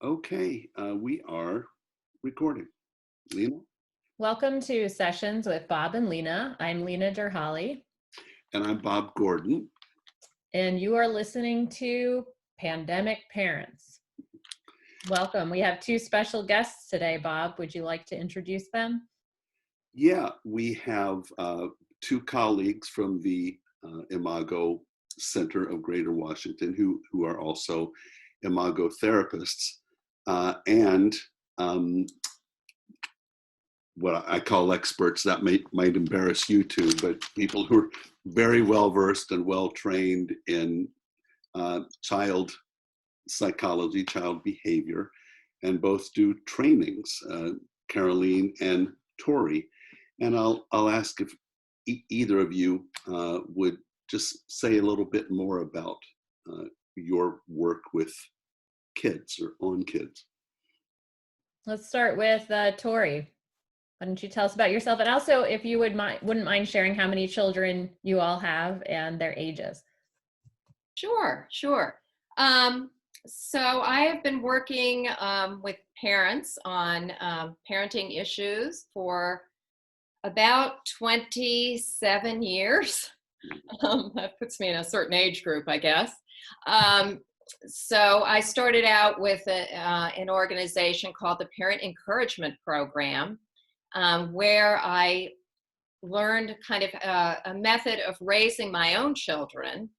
Okay, we are recording. Lena? Welcome to Sessions with Bob and Lena. I'm Lena Derhally, And I'm Bob Gordon. and you are listening to Pandemic Parents. Welcome. We have two special guests today, Bob. Would you like to introduce them? Yeah, we have two colleagues from the Imago Center of Greater Washington who are also Imago therapists and what I call experts. That might embarrass you two, but people who are very well versed and well trained in child psychology, child behavior, and both do trainings, Caroline and Tori. And I'll ask if either of you would just say a little bit more about your work with kids or on kids. Let's start with Tori. Why don't you tell us about yourself? And also, if you wouldn't mind sharing how many children you all have and their ages. Sure. So I have been working with parents on parenting issues for about 27 years. That puts me in a certain age group, I guess. So I started out with an organization called the Parent Encouragement Program, where I learned kind of a method of raising my own children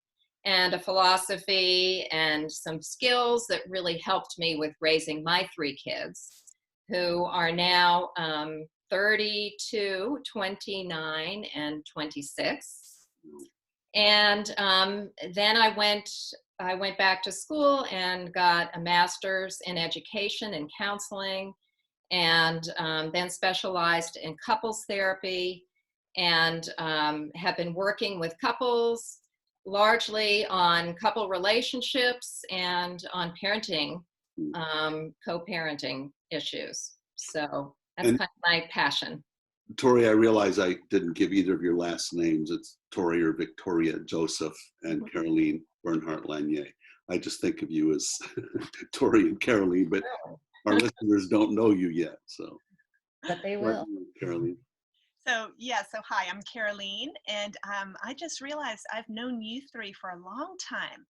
and a philosophy and some skills that really helped me with raising my three kids, who are now 32, 29, and 26. And then I went back to school and got a master's in education and counseling, and then specialized in couples therapy, and have been working with couples largely on couple relationships and on parenting, co-parenting issues. So that's kind of my passion. Tori, I realize I didn't give either of your last names. It's Tori or Victoria Joseph and Caroline Bernhardt Lanier. I just think of you as Tori and Caroline, but our listeners don't know you yet. So, But they will. Caroline. So hi, I'm Caroline, and I just realized I've known you three for a long time.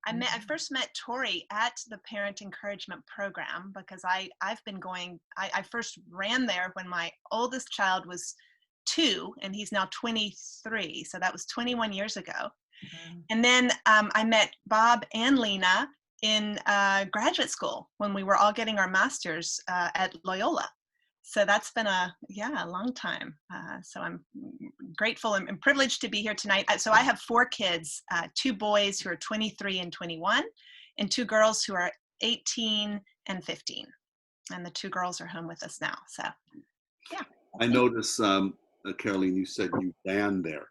I first met Tori at the Parent Encouragement Program because I first ran there when my oldest child was 2, and he's now 23, so that was 21 years ago. Mm-hmm. And then I met Bob and Lena in graduate school when we were all getting our masters at Loyola. So that's been a long time. So I'm grateful and privileged to be here tonight. So I have 4 kids, 2 boys who are 23 and 21, and 2 girls who are 18 and 15. And the 2 girls are home with us now. So, yeah. I notice, Caroline, you said you ran there.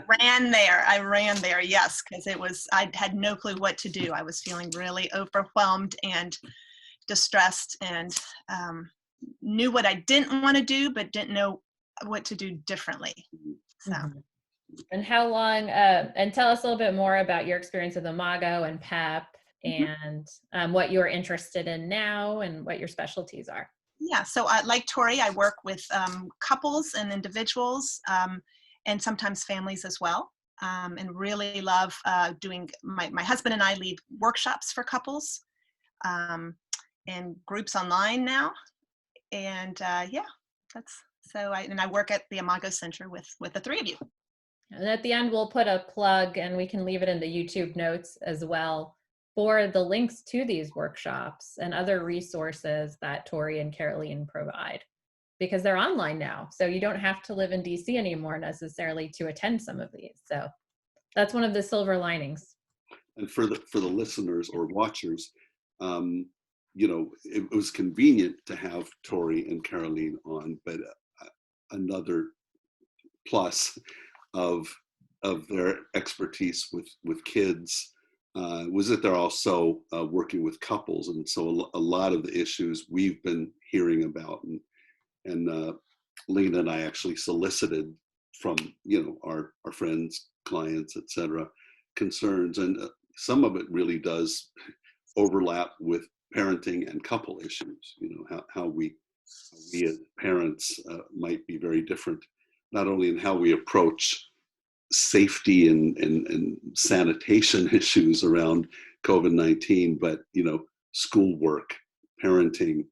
I ran there, yes, because I had no clue what to do. I was feeling really overwhelmed and distressed, and knew what I didn't want to do, but didn't know what to do differently. So. And how long, and tell us a little bit more about your experience with Imago and PEP, and what you're interested in now and what your specialties are. Yeah, so like Tori, I work with couples and individuals, and sometimes families as well, and really love doing, my husband and I lead workshops for couples and groups online now. And I work at the Imago Center with the 3 of you. And at the end, we'll put a plug, and we can leave it in the YouTube notes as well, for the links to these workshops and other resources that Tori and Caroline provide, because they're online now. So you don't have to live in DC anymore necessarily to attend some of these. So that's one of the silver linings. And for the listeners or watchers, it was convenient to have Tori and Caroline on, but another plus of their expertise with kids was that they're also working with couples, and so a lot of the issues we've been hearing about, and Lena and I actually solicited from our friends, clients, etc., concerns, and some of it really does overlap with parenting and couple issues. How we as parents might be very different, not only in how we approach safety and sanitation issues around COVID-19, but schoolwork, parenting,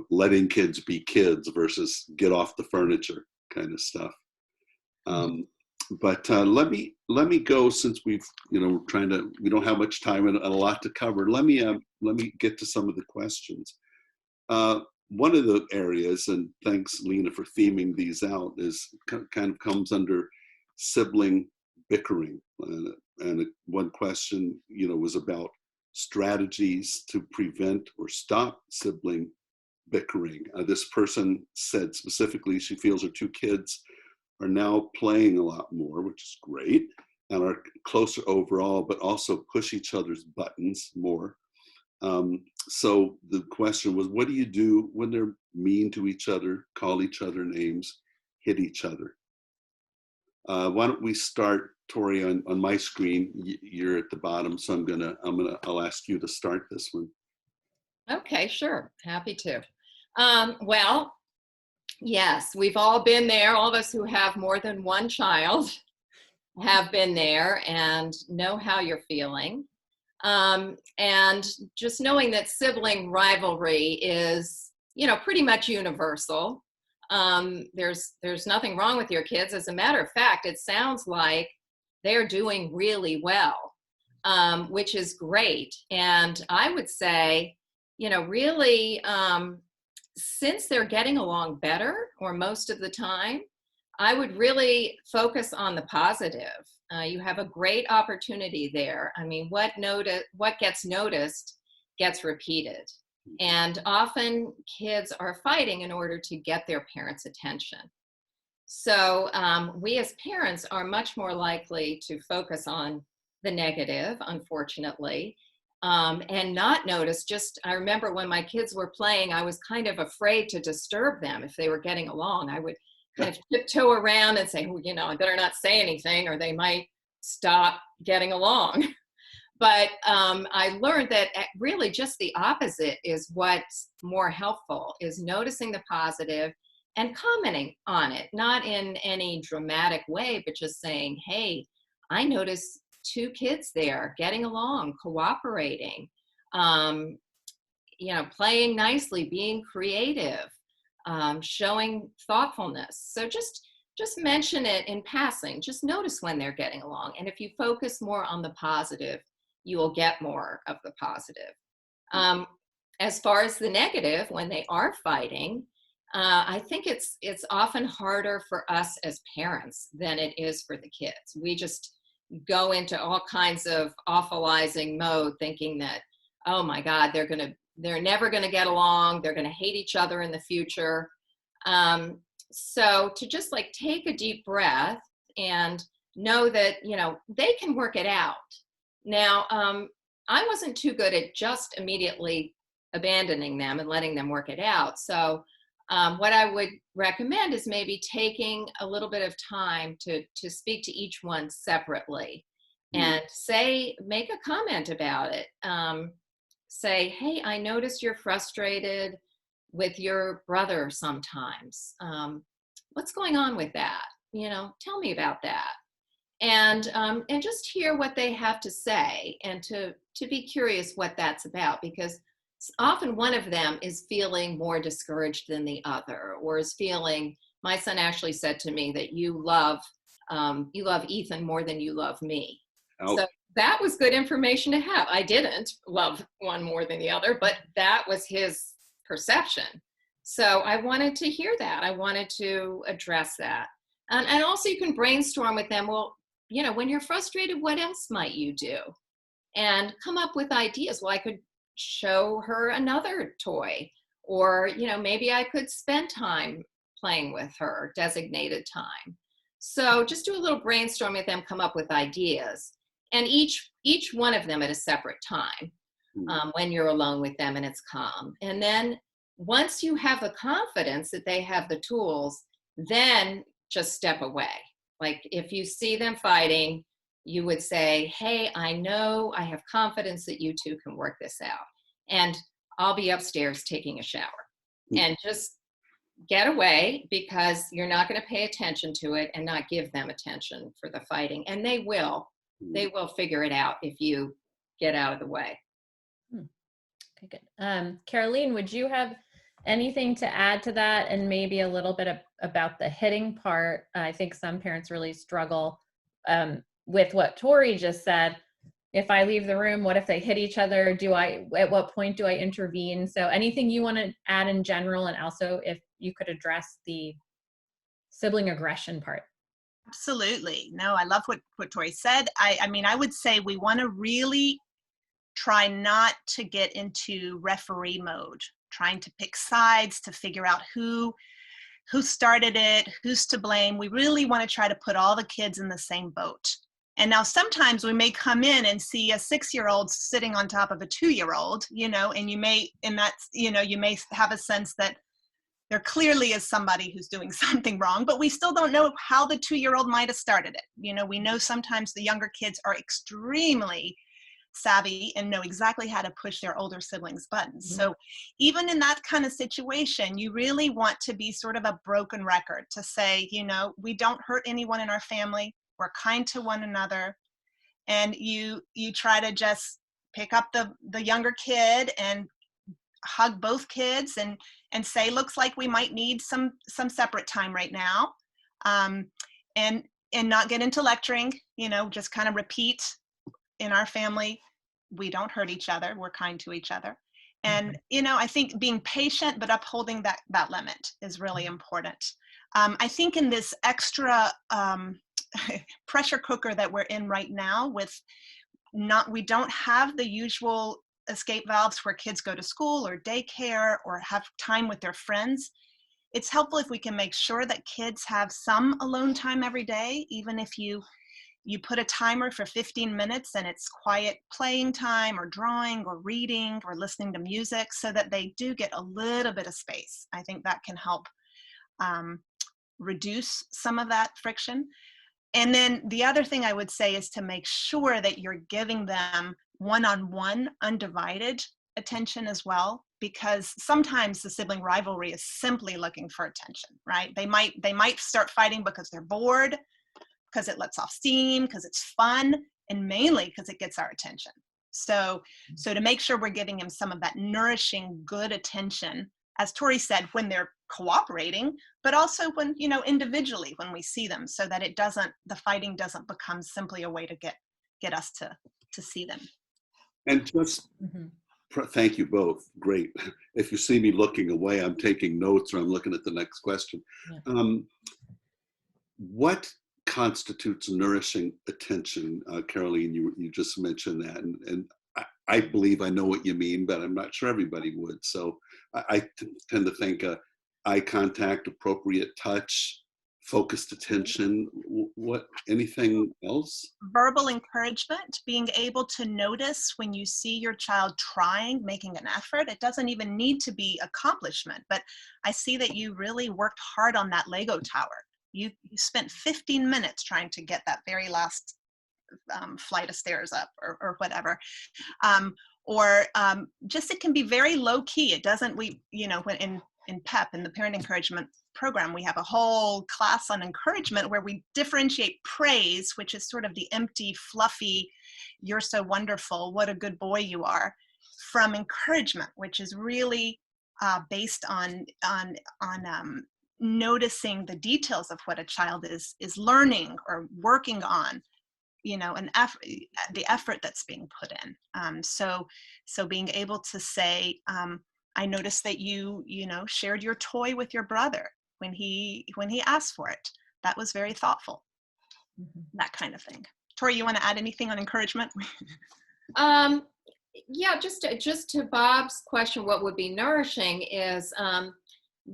letting kids be kids versus get off the furniture kind of stuff. But let me go, since we don't have much time and a lot to cover. Let me get to some of the questions. One of the areas, and thanks Lena for theming these out, is kind of comes under sibling bickering. And one question, was about strategies to prevent or stop sibling bickering. This person said specifically she feels her two kids are now playing a lot more, which is great, and are closer overall, but also push each other's buttons more. So the question was, what do you do when they're mean to each other, call each other names, hit each other? Why don't we start, Tori, on my screen? You're at the bottom, so I'll ask you to start this one. Okay, sure, happy to. Well, yes, we've all been there. All of us who have more than one child have been there and know how you're feeling. And just knowing that sibling rivalry is, pretty much universal. There's nothing wrong with your kids. As a matter of fact, it sounds like they're doing really well, which is great. And I would say, really, since they're getting along better, or most of the time, I would really focus on the positive. You have a great opportunity there. I mean, what gets noticed gets repeated. And often kids are fighting in order to get their parents' attention. So we as parents are much more likely to focus on the negative, unfortunately, and not notice. I remember when my kids were playing, I was kind of afraid to disturb them if they were getting along. I would kind of tiptoe around and say, I better not say anything or they might stop getting along. But I learned that really just the opposite is what's more helpful, is noticing the positive and commenting on it, not in any dramatic way, but just saying, hey, I noticed two kids there getting along, cooperating, playing nicely, being creative, showing thoughtfulness. So just mention it in passing. Just notice when they're getting along. And if you focus more on the positive, you will get more of the positive. As far as the negative, when they are fighting, I think it's often harder for us as parents than it is for the kids. We just go into all kinds of awfulizing mode, thinking that, oh my God, they're never gonna get along. They're gonna hate each other in the future. So to just take a deep breath and know that, they can work it out. Now, I wasn't too good at just immediately abandoning them and letting them work it out. So what I would recommend is maybe taking a little bit of time to speak to each one separately and make a comment about it. Say, hey, I notice you're frustrated with your brother sometimes. What's going on with that? Tell me about that. And just hear what they have to say, and to be curious what that's about, because often one of them is feeling more discouraged than the other, or is feeling, my son actually said to me that you love Ethan more than you love me. Oh. So that was good information to have. I didn't love one more than the other, but that was his perception. So I wanted to hear that. I wanted to address that. And also you can brainstorm with them. Well, when you're frustrated, what else might you do? And come up with ideas. Well, I could show her another toy, or, maybe I could spend time playing with her, designated time. So just do a little brainstorm with them, come up with ideas, and each one of them at a separate time, when you're alone with them and it's calm. And then once you have the confidence that they have the tools, then just step away. Like if you see them fighting, you would say, hey, I know I have confidence that you two can work this out. And I'll be upstairs taking a shower. And just get away, because you're not going to pay attention to it and not give them attention for the fighting. And they will figure it out if you get out of the way. Okay, good. Caroline, would you have anything to add to that, and maybe a little bit about the hitting part? I think some parents really struggle with what Tori just said. If I leave the room, what if they hit each other? At what point do I intervene? So anything you want to add in general, and also if you could address the sibling aggression part. Absolutely. No, I love what Tori said. I mean, I would say we want to really try not to get into referee mode, trying to pick sides to figure out who started it, who's to blame. We really want to try to put all the kids in the same boat. And now sometimes we may come in and see a 6-year-old sitting on top of a 2-year-old, and you may have a sense that there clearly is somebody who's doing something wrong, but we still don't know how the 2-year-old might have started it. We know sometimes the younger kids are extremely savvy and know exactly how to push their older siblings' buttons. Mm-hmm. So even in that kind of situation, you really want to be sort of a broken record to say, we don't hurt anyone in our family. We're kind to one another. And you try to just pick up the younger kid and hug both kids and say, looks like we might need some separate time right now. And not get into lecturing, just kind of repeat, in our family, we don't hurt each other. We're kind to each other. And, I think being patient, but upholding that limit is really important. I think in this extra pressure cooker that we're in right now we don't have the usual escape valves where kids go to school or daycare or have time with their friends. It's helpful if we can make sure that kids have some alone time every day, even if you put a timer for 15 minutes and it's quiet playing time or drawing or reading or listening to music, so that they do get a little bit of space. I think that can help reduce some of that friction. And then the other thing I would say is to make sure that you're giving them one-on-one undivided attention as well, because sometimes the sibling rivalry is simply looking for attention, right? They might start fighting because they're bored, because it lets off steam, because it's fun, and mainly because it gets our attention. So to make sure we're giving them some of that nourishing, good attention, as Tori said, when they're cooperating, but also when, individually when we see them, so that the fighting doesn't become simply a way to get us to see them. And just thank you both. Great. If you see me looking away, I'm taking notes or I'm looking at the next question. Yeah. What constitutes nourishing attention? Caroline, you just mentioned that, and I believe I know what you mean, but I'm not sure everybody would. So I tend to think eye contact, appropriate touch, focused attention. Anything else? Verbal encouragement, being able to notice when you see your child trying, making an effort. It doesn't even need to be accomplishment, but I see that you really worked hard on that Lego tower. You spent 15 minutes trying to get that very last flight of stairs up or whatever. Just it can be very low key. It doesn't, when in PEP, in the Parent Encouragement Program, we have a whole class on encouragement where we differentiate praise, which is sort of the empty, fluffy, you're so wonderful, what a good boy you are, from encouragement, which is really based on noticing the details of what a child is learning or working on, the effort that's being put in. So being able to say, I noticed that you shared your toy with your brother when he asked for it. That was very thoughtful. That kind of thing. Tori, you want to add anything on encouragement? Yeah, just to Bob's question, what would be nourishing is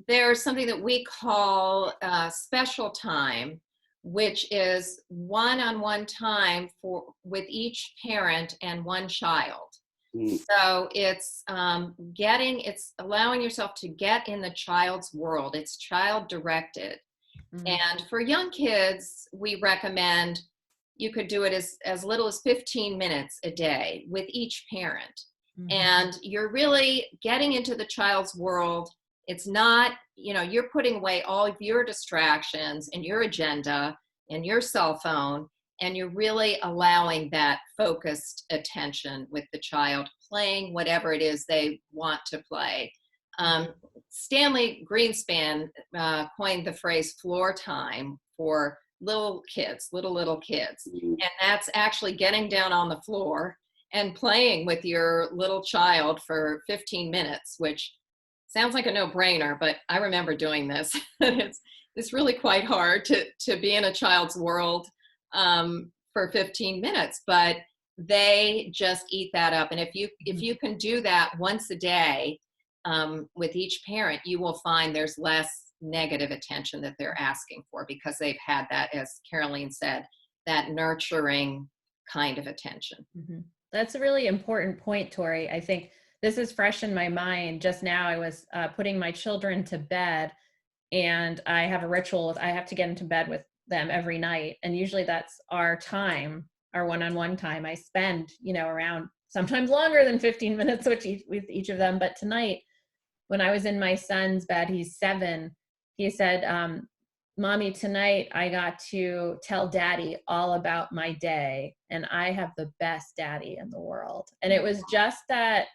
there's something that we call special time, which is one-on-one time with each parent and one child. So it's allowing yourself to get in the child's world. It's child directed. And for young kids, we recommend you could do it as little as 15 minutes a day with each parent. And you're really getting into the child's world. It's not, you're putting away all of your distractions and your agenda and your cell phone, and you're really allowing that focused attention with the child, playing whatever it is they want to play. Stanley Greenspan coined the phrase floor time for little kids, little kids. And that's actually getting down on the floor and playing with your little child for 15 minutes, which sounds like a no-brainer, but I remember doing this. It's really quite hard to be in a child's world for 15 minutes, but they just eat that up. And if you can do that once a day with each parent, you will find there's less negative attention that they're asking for, because they've had that, as Caroline said, that nurturing kind of attention. That's a really important point, Tori. I think this is fresh in my mind. Just now I was putting my children to bed, and I have a ritual. I have to get into bed with them every night. And usually that's our time, our one-on-one time. I spend, around sometimes longer than 15 minutes with each of them. But tonight, when I was in my son's bed, he's 7, he said, Mommy, tonight I got to tell Daddy all about my day, and I have the best daddy in the world. And it was just that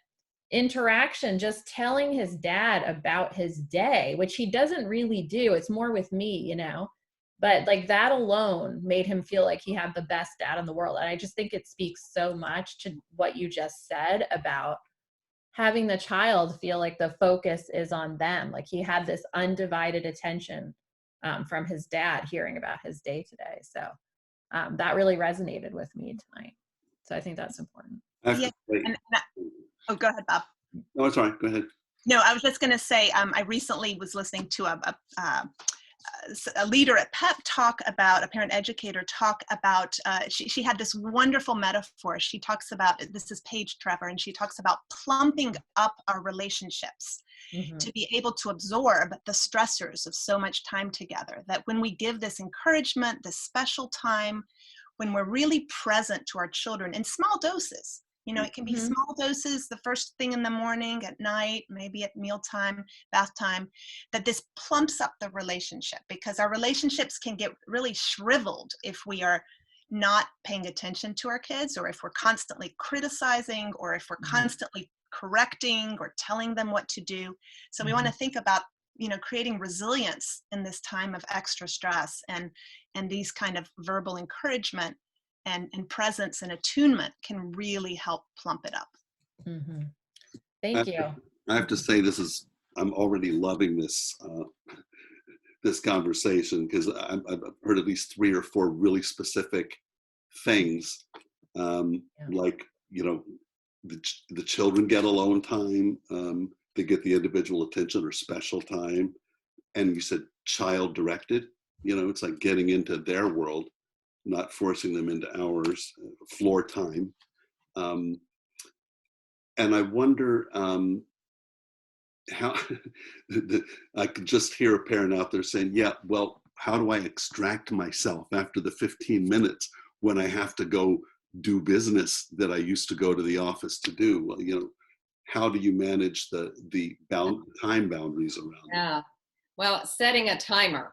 interaction, just telling his dad about his day, which he doesn't really do. It's more with me, but like that alone made him feel like he had the best dad in the world. And I just think it speaks so much to what you just said about having the child feel like the focus is on them. Like he had this undivided attention from his dad hearing about his day today. So that really resonated with me tonight. So I think that's important. Oh, go ahead, Bob. No, it's all right. Go ahead. No, I was just going to say, I recently was listening to a leader at PEP talk about, a parent educator talk about, she had this wonderful metaphor. She talks about, this is Paige Trevor, and she talks about plumping up our relationships to be able to absorb the stressors of so much time together. That when we give this encouragement, this special time, when we're really present to our children in small doses, it can be small doses the first thing in the morning, at night, maybe at mealtime, bath time, that this plumps up the relationship, because our relationships can get really shriveled if we are not paying attention to our kids, or if we're constantly criticizing, or if we're constantly correcting or telling them what to do. So we want to think about, creating resilience in this time of extra stress, and these kind of verbal encouragement and presence and attunement can really help plump it up. Thank you. I have to say, I'm already loving this this conversation, because I've heard at least 3 or 4 really specific things, like the children get alone time, they get the individual attention or special time, and you said child directed. It's like getting into their world, not forcing them into ours, floor time. And I wonder how, I could just hear a parent out there saying, yeah, well, how do I extract myself after the 15 minutes when I have to go do business that I used to go to the office to do? Well, how do you manage the time boundaries around it? Yeah, well, setting a timer.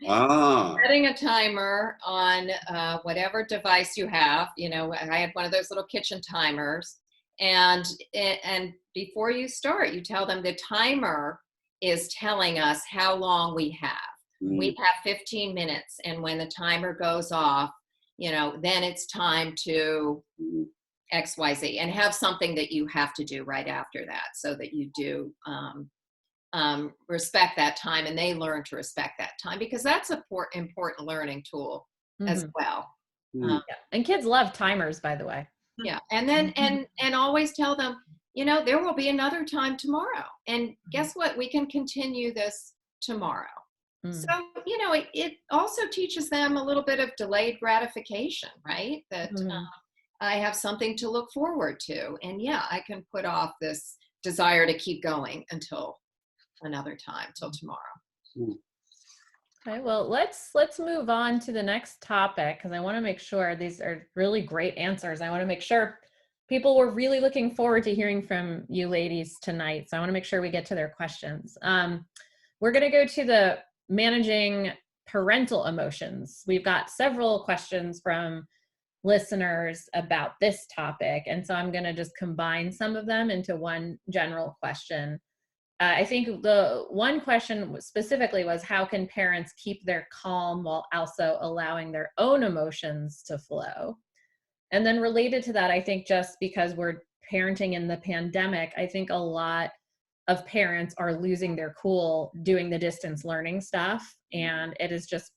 Setting a timer on whatever device you have. I had one of those little kitchen timers, and before you start, you tell them the timer is telling us how long we have. We have 15 minutes, and when the timer goes off, then it's time to XYZ, and have something that you have to do right after that, so that you do respect that time, and they learn to respect that time, because that's an important learning tool as well. And kids love timers, by the way. Yeah, and then and always tell them, there will be another time tomorrow, and guess what? We can continue this tomorrow. So it also teaches them a little bit of delayed gratification, right? That I have something to look forward to, and I can put off this desire to keep going until another time, till tomorrow. Okay, well, let's move on to the next topic, because I want to make sure these are really great answers. I want to make sure people were really looking forward to hearing from you ladies tonight. So I want to make sure we get to their questions. We're going to go to the managing parental emotions. We've got several questions from listeners about this topic. And so I'm going to just combine some of them into one general question. I think the one question specifically was, how can parents keep their calm while also allowing their own emotions to flow? And then related to that, I think just because we're parenting in the pandemic, I think a lot of parents are losing their cool doing the distance learning stuff. And it is just,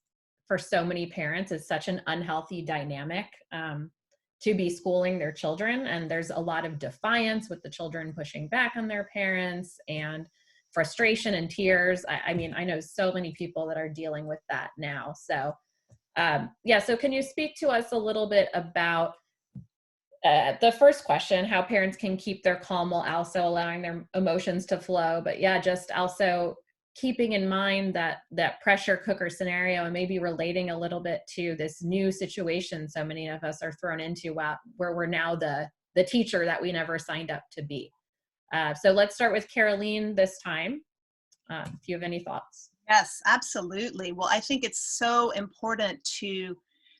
for so many parents, it's such an unhealthy dynamic to be schooling their children. And there's a lot of defiance with the children pushing back on their parents, and frustration and tears. I mean, I know so many people that are dealing with that now. So yeah, so can you speak to us a little bit about the first question, how parents can keep their calm while also allowing their emotions to flow? But yeah, just also keeping in mind that pressure cooker scenario, and maybe relating a little bit to this new situation so many of us are thrown into, where we're now the teacher that we never signed up to be. So let's start with Caroline this time, if you have any thoughts. Yes, absolutely. Well, I think it's so important to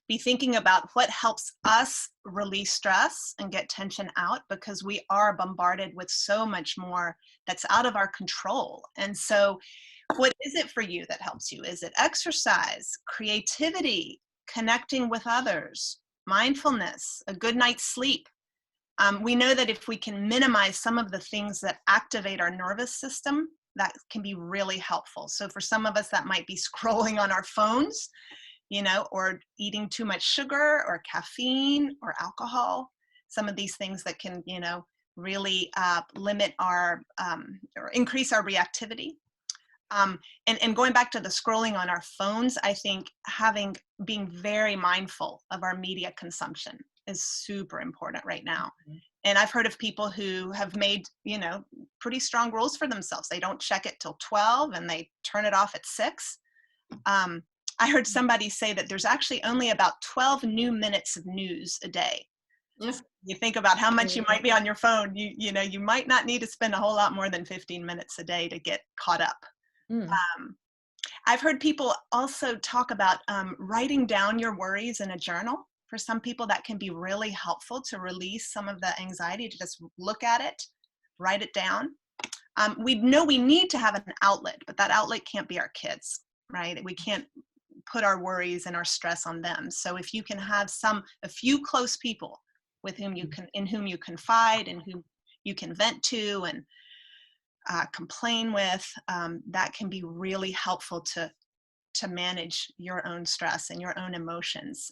be thinking about what helps us release stress and get tension out, because we are bombarded with so much more that's out of our control. And so what is it for you that helps you? Is it exercise, creativity, connecting with others, mindfulness, a good night's sleep? We know that if we can minimize some of the things that activate our nervous system, that can be really helpful. So for some of us, that might be scrolling on our phones, or eating too much sugar or caffeine or alcohol. Some of these things that can, really limit our or increase our reactivity. And going back to the scrolling on our phones, I think being very mindful of our media consumption is super important right now. Mm-hmm. And I've heard of people who have made, pretty strong rules for themselves. They don't check it till 12 and they turn it off at 6. I heard somebody say that there's actually only about 12 new minutes of news a day. So you think about how much you might be on your phone, you might not need to spend a whole lot more than 15 minutes a day to get caught up. I've heard people also talk about writing down your worries in a journal. For some people, that can be really helpful to release some of the anxiety, to just look at it, write it down. We know we need to have an outlet, but that outlet can't be our kids, right? We can't put our worries and our stress on them. So if you can have a few close people in whom you confide and whom you can vent to and complain with, that can be really helpful to manage your own stress and your own emotions.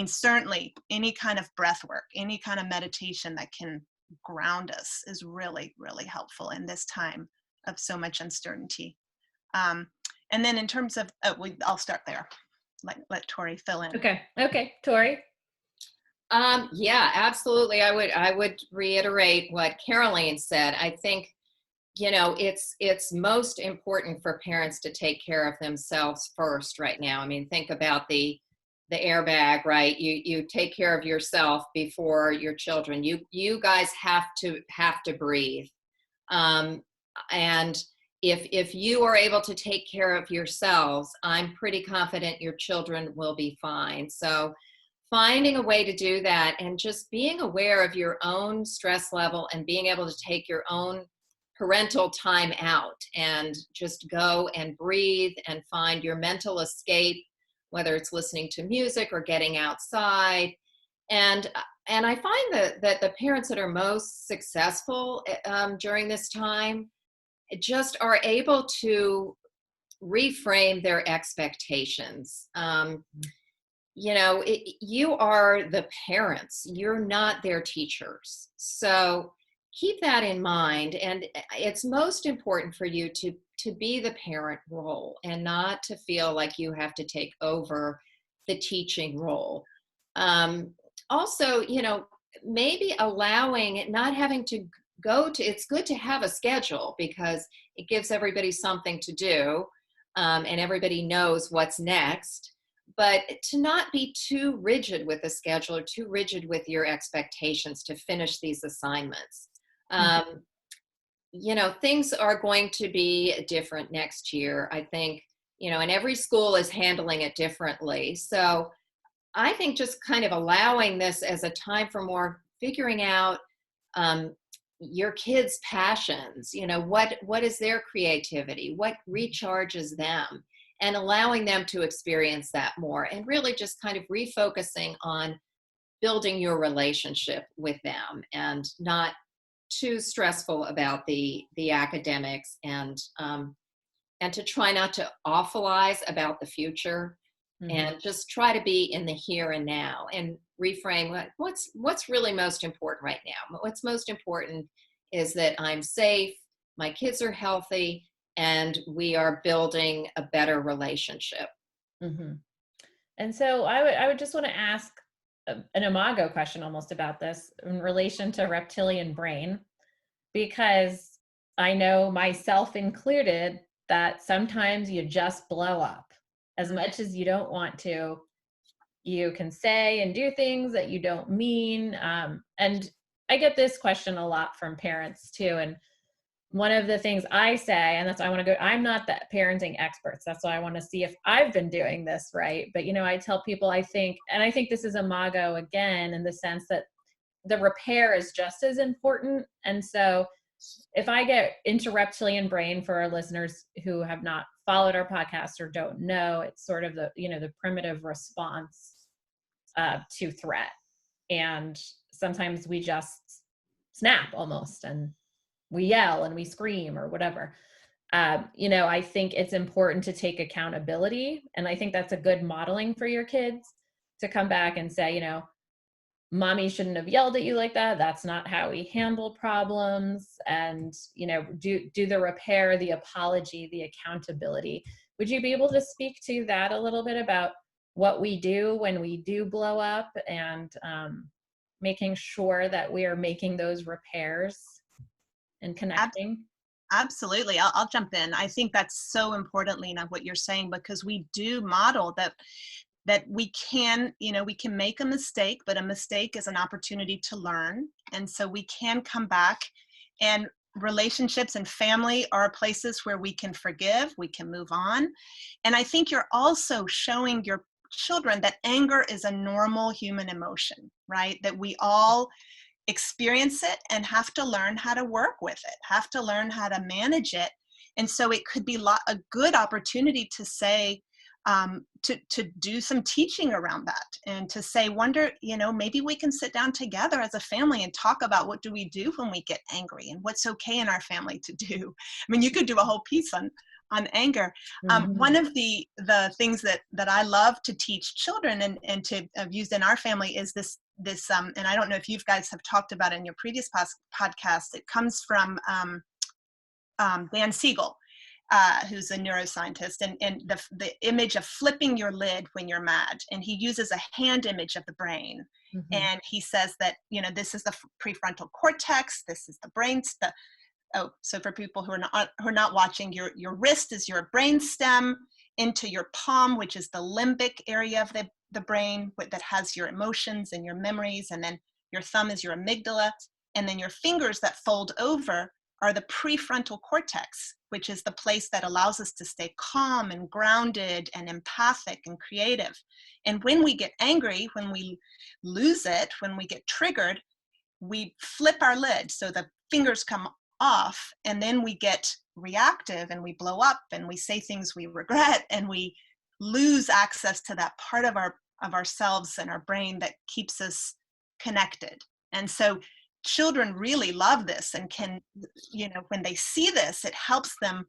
Certainly any kind of breath work, any kind of meditation that can ground us is really, really helpful in this time of so much uncertainty. And then in terms of, I'll start there. Let Tori fill in. Okay, Tori. Yeah, absolutely. I would reiterate what Caroline said. I think, it's most important for parents to take care of themselves first right now. I mean, think about the airbag, right? You take care of yourself before your children. You guys have to breathe. And if you are able to take care of yourselves, I'm pretty confident your children will be fine. So finding a way to do that, and just being aware of your own stress level and being able to take your own parental time out and just go and breathe and find your mental escape, whether it's listening to music or getting outside. And I find that the parents that are most successful during this time just are able to reframe their expectations. You are the parents, you're not their teachers. So keep that in mind. And it's most important for you to be the parent role and not to feel like you have to take over the teaching role. Also, maybe allowing, not having to it's good to have a schedule, because it gives everybody something to do, and everybody knows what's next. but to not be too rigid with the schedule or too rigid with your expectations to finish these assignments. You know, things are going to be different next year, I think, you know, and every school is handling it differently. So I think just kind of allowing this as a time for more figuring out your kids' passions, you know, what is their creativity, what recharges them, and allowing them to experience that more, and really just kind of refocusing on building your relationship with them and not too stressful about the academics, and to try not to awfulize about the future, and just try to be in the here and now and reframe what's really most important right now. What's most important is that I'm safe, my kids are healthy, and we are building a better relationship. And so I would just want to ask an imago question almost about this in relation to reptilian brain, because I know, myself included, that sometimes you just blow up. As much as you don't want to, you can say and do things that you don't mean. And I get this question a lot from parents too. And one of the things I say, and that's why I want to go, I'm not the parenting experts. That's why I want to see if I've been doing this right. But, you know, I tell people, I think this is imago again, in the sense that the repair is just as important. And so if I get into reptilian brain, for our listeners who have not followed our podcast or don't know, it's sort of the, you know, the primitive response to threat. And sometimes we just snap almost, and we yell and we scream or whatever. You know, I think it's important to take accountability. And I think that's a good modeling for your kids to come back and say, you know, mommy shouldn't have yelled at you like that. That's not how we handle problems. And, you know, do the repair, the apology, the accountability. Would you be able to speak to that a little bit about what we do when we do blow up, and making sure that we are making those repairs and connecting? Absolutely. I'll jump in. I think that's so important, Lena, what you're saying, because we do model that we can, you know, we can make a mistake, but a mistake is an opportunity to learn. And so we can come back, and relationships and family are places where we can forgive, we can move on. And I think you're also showing your children that anger is a normal human emotion, right? That we all experience it and have to learn how to work with it, have to learn how to manage it. And so it could be a good opportunity to say, to do some teaching around that, and to say, you know, maybe we can sit down together as a family and talk about what do we do when we get angry, and what's okay in our family to do. I mean, you could do a whole piece on anger. One of the things that I love to teach children and to have used in our family is this, and I don't know if you guys have talked about it in your previous podcast. It comes from Dan Siegel, who's a neuroscientist, and the image of flipping your lid when you're mad. And he uses a hand image of the brain. And he says that, you know, this is the prefrontal cortex, this is the brain. So for people who are not watching, your wrist is your brain stem, into your palm, which is the limbic area of the brain that has your emotions and your memories. And then your thumb is your amygdala. And then your fingers that fold over are the prefrontal cortex, which is the place that allows us to stay calm and grounded and empathic and creative. And when we get angry, when we lose it, when we get triggered, we flip our lid so the fingers come off, and then we get reactive and we blow up and we say things we regret, and we lose access to that part of ourselves and our brain that keeps us connected. And so children really love this, and can, you know, when they see this, it helps them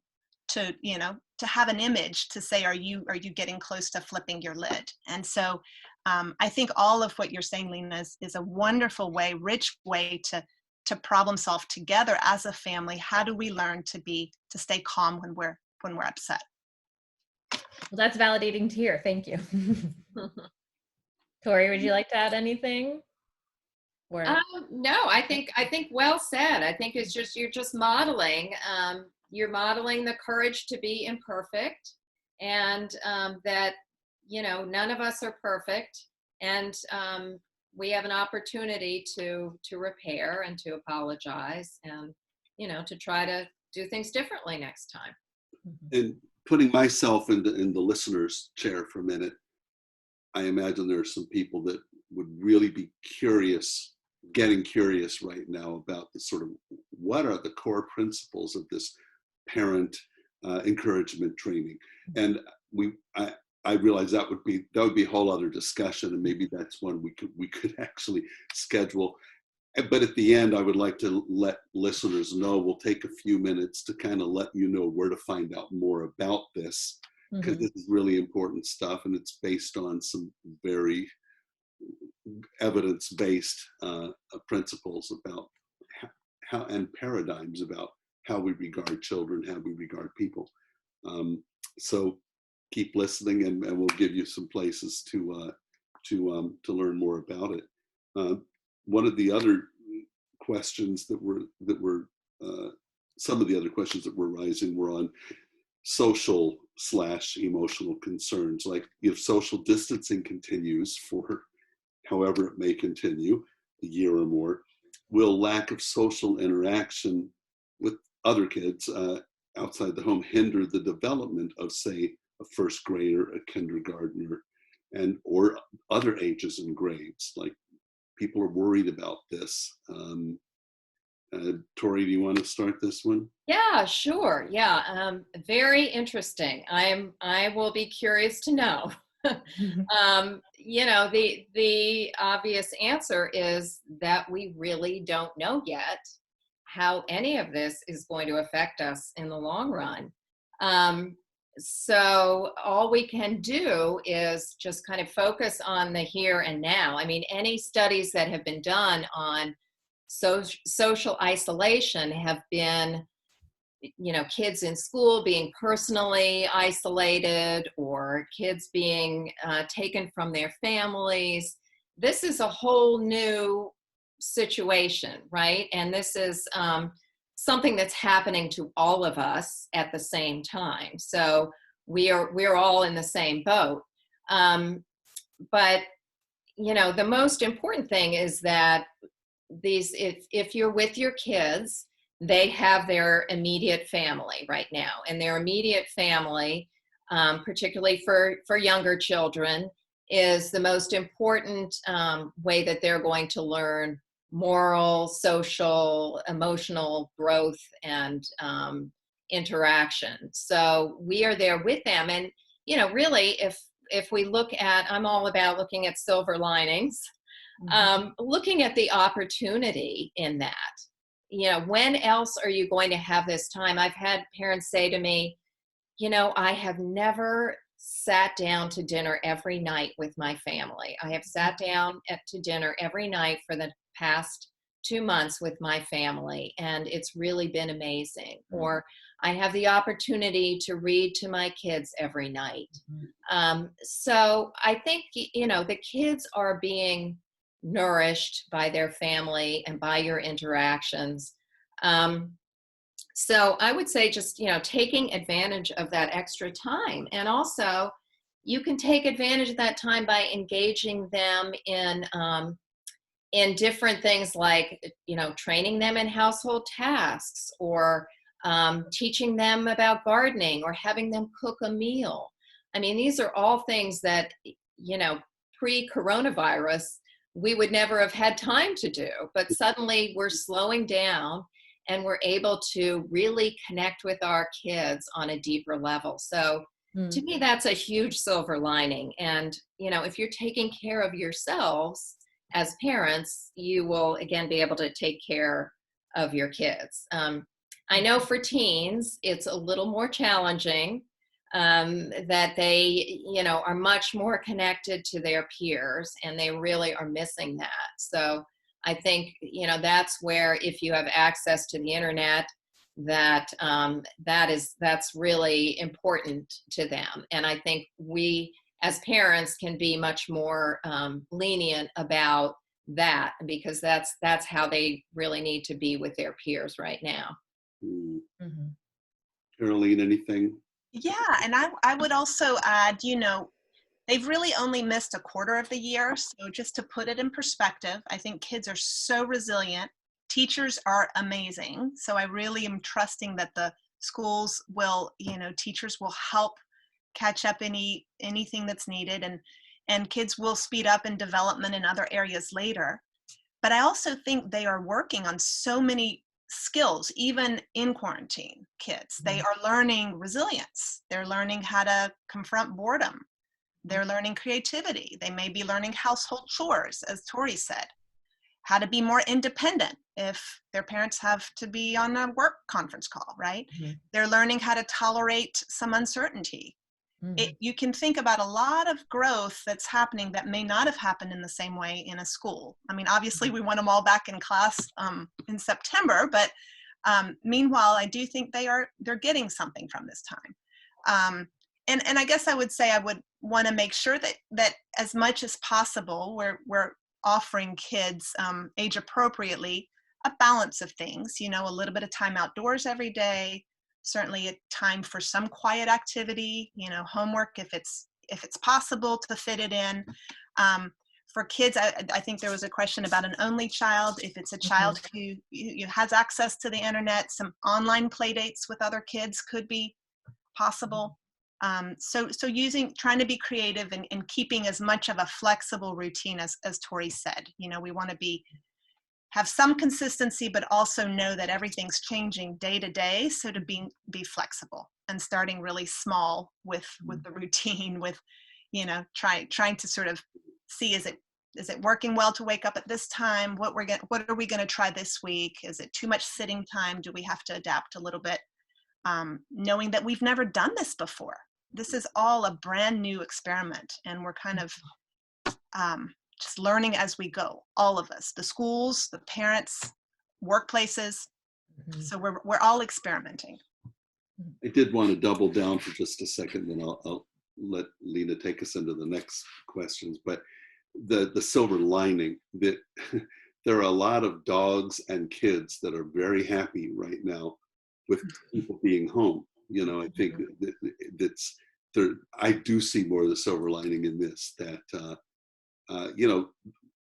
to, you know, to have an image to say, are you getting close to flipping your lid? And so I think all of what you're saying, Lena, is a wonderful way, rich way to problem solve together as a family. How do we learn to stay calm when we're upset? Well, that's validating to hear. Thank you. Tori, would you like to add anything? Or no, I think well said. I think it's just, you're just modeling. You're modeling the courage to be imperfect, and that none of us are perfect, and we have an opportunity to repair and to apologize, and to try to do things differently next time. And putting myself in the listener's chair for a minute, I imagine there are some people that would really be getting curious right now about the sort of, what are the core principles of this parent encouragement training? And I realize that would be a whole other discussion, and maybe that's one we could actually schedule. But at the end, I would like to let listeners know, we'll take a few minutes to kind of let you know where to find out more about this, because this is really important stuff, and it's based on some very evidence-based principles about how, and paradigms about how we regard children, how we regard people. So keep listening, and we'll give you some places to learn more about it. One of the other questions that were some of the other questions that were rising were on social/emotional concerns, like if social distancing continues for however it may continue, a year or more, will lack of social interaction with other kids outside the home hinder the development of, say, a first grader, a kindergartner, or other ages and grades? Like, people are worried about this. Tori, do you want to start this one? Yeah, sure. Yeah, very interesting. I will be curious to know. The obvious answer is that we really don't know yet how any of this is going to affect us in the long run. So all we can do is just kind of focus on the here and now. I mean, any studies that have been done on social isolation have been, kids in school being personally isolated, or kids being taken from their families. This is a whole new situation, right? And this is something that's happening to all of us at the same time. So we're all in the same boat. But the most important thing is that if you're with your kids, they have their immediate family right now, and their immediate family, particularly for younger children, is the most important way that they're going to learn moral, social, emotional growth and interaction. So we are there with them. And, really, if we look at, I'm all about looking at silver linings, looking at the opportunity in that. When else are you going to have this time? I've had parents say to me, I have never sat down to dinner every night with my family. I have sat down to dinner every night for the past 2 months with my family, and it's really been amazing. Or I have the opportunity to read to my kids every night. So I think, the kids are being nourished by their family and by your interactions. So I would say just, taking advantage of that extra time. And also, you can take advantage of that time by engaging them in different things, like, training them in household tasks, or teaching them about gardening, or having them cook a meal. I mean, these are all things that, pre-coronavirus, we would never have had time to do. But suddenly we're slowing down, and we're able to really connect with our kids on a deeper level. So to me, that's a huge silver lining. And, if you're taking care of yourselves as parents, you will, again, be able to take care of your kids. I know for teens, it's a little more challenging, that they, are much more connected to their peers, and they really are missing that. So I think, that's where, if you have access to the internet, that's really important to them. And I think we, as parents, can be much more lenient about that, because that's how they really need to be with their peers right now. Caroline, anything? Yeah, and I would also add, They've really only missed a quarter of the year. So just to put it in perspective, I think kids are so resilient. Teachers are amazing. So I really am trusting that the schools will, teachers will help catch up anything that's needed, and kids will speed up in development in other areas later. But I also think they are working on so many skills, even in quarantine. Kids, they are learning resilience. They're learning how to confront boredom. They're learning creativity. They may be learning household chores, as Tori said, how to be more independent if their parents have to be on a work conference call, right? They're learning how to tolerate some uncertainty. You can think about a lot of growth that's happening that may not have happened in the same way in a school. I mean, obviously we want them all back in class in September, but meanwhile, I do think they're getting something from this time. And I guess I would say I would want to make sure that as much as possible, we're offering kids age appropriately a balance of things, a little bit of time outdoors every day, certainly a time for some quiet activity, homework if it's possible to fit it in. For kids, I think there was a question about an only child. If it's a child who has access to the internet, some online play dates with other kids could be possible. So trying to be creative and keeping as much of a flexible routine as Tori said. We want to have some consistency, but also know that everything's changing day to day. So to be flexible and starting really small with the routine, with trying to sort of see, is it working well to wake up at this time? What are we going to try this week? Is it too much sitting time? Do we have to adapt a little bit? Knowing that we've never done this before. This is all a brand new experiment, and we're kind of just learning as we go, all of us, the schools, the parents, workplaces. So we're all experimenting. I did want to double down for just a second, then I'll let Lena take us into the next questions. But the silver lining, that there are a lot of dogs and kids that are very happy right now with people being home. I think that's there. I do see more of the silver lining in this, that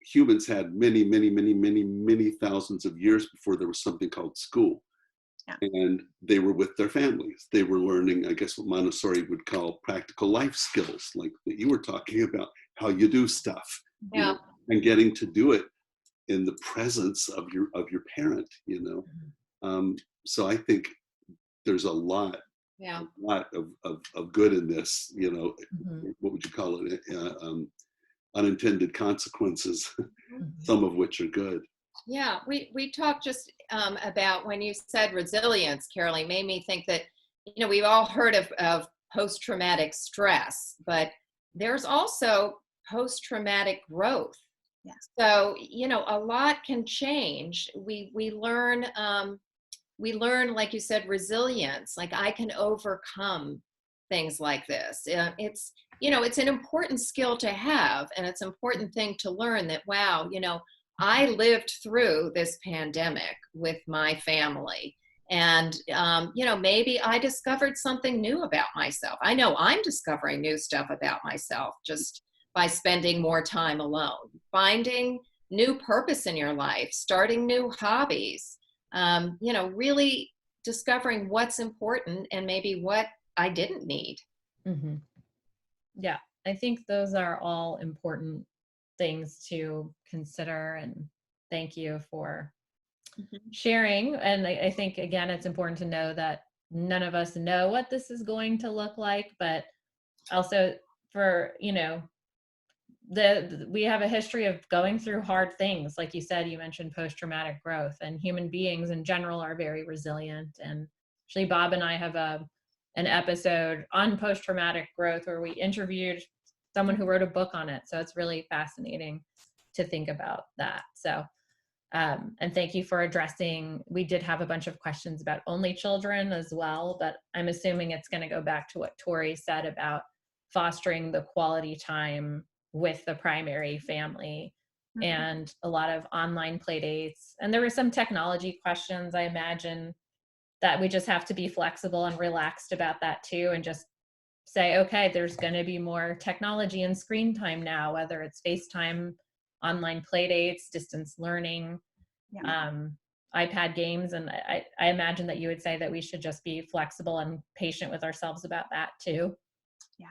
humans had many thousands of years before there was something called school. Yeah. And they were with their families. They were learning, I guess, what Montessori would call practical life skills, like that you were talking about, how you do stuff, and getting to do it in the presence of your parent. So I think there's a lot of good in this. What would you call it? Unintended consequences, some of which are good. Yeah, we talked just about, when you said resilience, Caroline, made me think that, we've all heard of post-traumatic stress, but there's also post-traumatic growth. Yeah. So, a lot can change. We learn, like you said, resilience, like I can overcome things like this. It's an important skill to have, and it's an important thing to learn that, wow, I lived through this pandemic with my family, and, maybe I discovered something new about myself. I know I'm discovering new stuff about myself just by spending more time alone, finding new purpose in your life, starting new hobbies, really discovering what's important and maybe what I didn't need. Yeah, I think those are all important things to consider, and thank you for sharing. And I think, again, it's important to know that none of us know what this is going to look like, but also for, we have a history of going through hard things. Like you said, you mentioned post-traumatic growth, and human beings in general are very resilient. And actually, Bob and I have an episode on post-traumatic growth where we interviewed someone who wrote a book on it. So it's really fascinating to think about that. So, and thank you for addressing, we did have a bunch of questions about only children as well, but I'm assuming it's going to go back to what Tori said about fostering the quality time with the primary family, and a lot of online play dates. And there were some technology questions, I imagine, that we just have to be flexible and relaxed about that too, and just say, okay, there's going to be more technology and screen time now, whether it's FaceTime, online play dates, distance learning, Yeah. iPad games. And I imagine that you would say that we should just be flexible and patient with ourselves about that too. Yeah.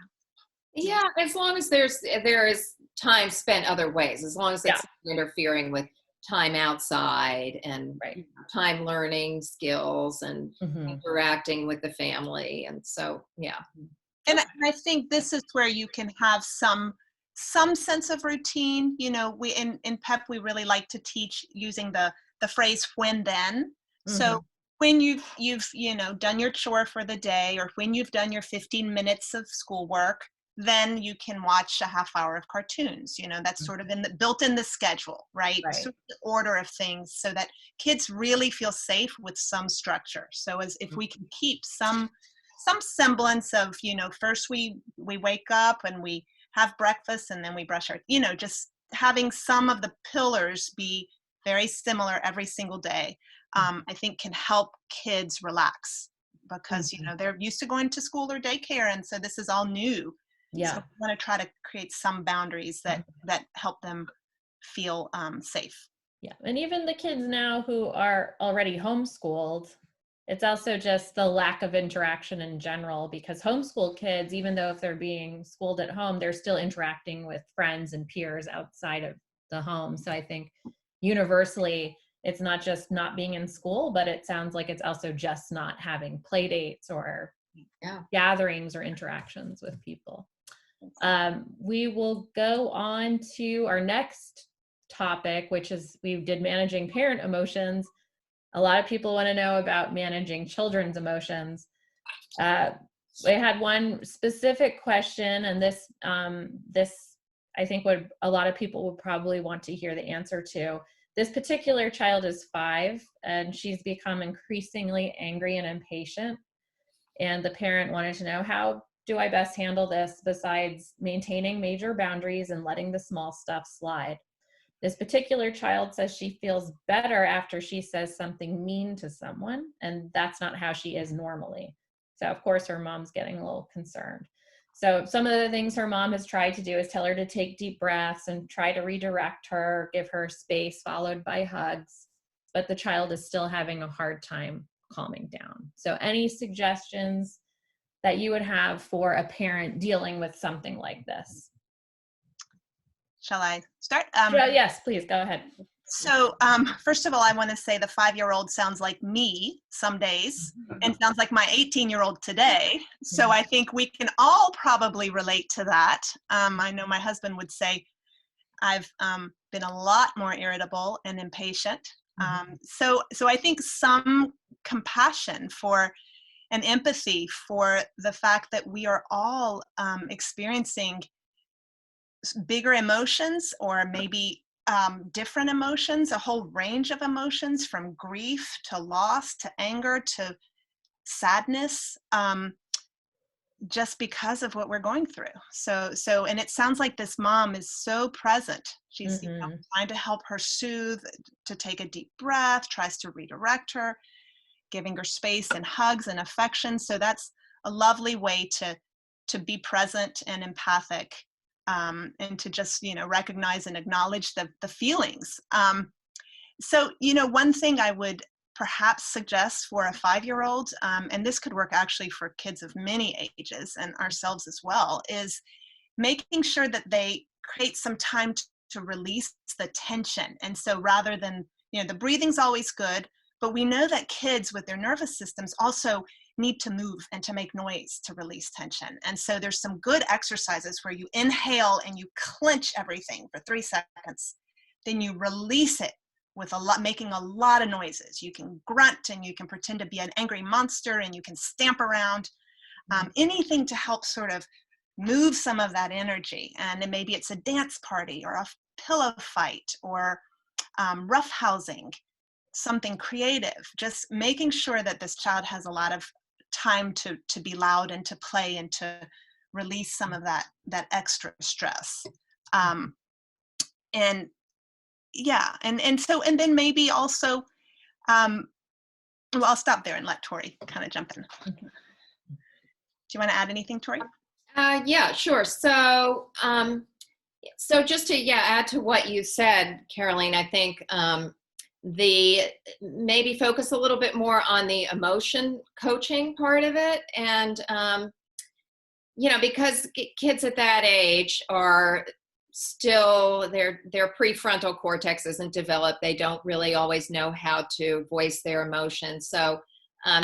Yeah, as long as there is time spent other ways, as long as it's not interfering with time outside and Right. time learning skills and Mm-hmm. interacting with the family. And so, yeah. And I think this is where you can have some sense of routine. You know, we in PEP we really like to teach using the phrase when then. So when you've you know done your chore for the day, or when you've done your 15 minutes of schoolwork, then you can watch a half hour of cartoons. You know, that's sort of built in the schedule, right? Right. Sort of the order of things, so that kids really feel safe with some structure. So as if we can keep some semblance of, you know, first we wake up and we have breakfast and then we brush our, you know, just having some of the pillars be very similar every single day, I think can help kids relax, because you know they're used to going to school or daycare, and so this is all new. Yeah. So we want to try to create some boundaries that help them feel safe. Yeah. And even the kids now who are already homeschooled, it's also just the lack of interaction in general, because homeschool kids, even though if they're being schooled at home, they're still interacting with friends and peers outside of the home. So I think universally, it's not just not being in school, but it sounds like it's also just not having play dates or gatherings or interactions with people. We will go on to our next topic, which is we did managing parent emotions. A lot of people want to know about managing children's emotions. We had one specific question, and this I think what a lot of people would probably want to hear the answer to. This particular child is 5, and she's become increasingly angry and impatient. And the parent wanted to know, how do I best handle this besides maintaining major boundaries and letting the small stuff slide? This particular child says she feels better after she says something mean to someone, and that's not how she is normally. So of course her mom's getting a little concerned. So some of the things her mom has tried to do is tell her to take deep breaths and try to redirect her, give her space followed by hugs, but the child is still having a hard time calming down. So any suggestions that you would have for a parent dealing with something like this? Shall I start? Yes, please go ahead. So first of all, I want to say the 5-year-old sounds like me some days and sounds like my 18-year-old today. So I think we can all probably relate to that. I know my husband would say I've been a lot more irritable and impatient. So I think some compassion for and empathy for the fact that we are all experiencing bigger emotions, or maybe different emotions, a whole range of emotions, from grief to loss to anger to sadness, just because of what we're going through. So and it sounds like this mom is so present. She's you know, trying to help her soothe, to take a deep breath, tries to redirect her, giving her space and hugs and affection. So that's a lovely way to be present and empathic, and to just, you know, recognize and acknowledge the feelings. So, you know, one thing I would perhaps suggest for a 5-year-old, and this could work actually for kids of many ages and ourselves as well, is making sure that they create some time to release the tension. And so rather than, you know, the breathing's always good, but we know that kids with their nervous systems also need to move and to make noise to release tension. And so there's some good exercises where you inhale and you clench everything for 3 seconds. Then you release it with making a lot of noises. You can grunt and you can pretend to be an angry monster and you can stamp around. Anything to help sort of move some of that energy. And then maybe it's a dance party or a pillow fight or roughhousing, something creative, just making sure that this child has a lot of time to be loud and to play and to release some of that extra stress. And yeah, and so, and then maybe also, well, I'll stop there and let Tori kind of jump in. Do you want to add anything, Tori? Yeah, sure. So just to add to what you said, Caroline, I think the maybe focus a little bit more on the emotion coaching part of it, and because kids at that age are still their prefrontal cortex isn't developed. They don't really always know how to voice their emotions. So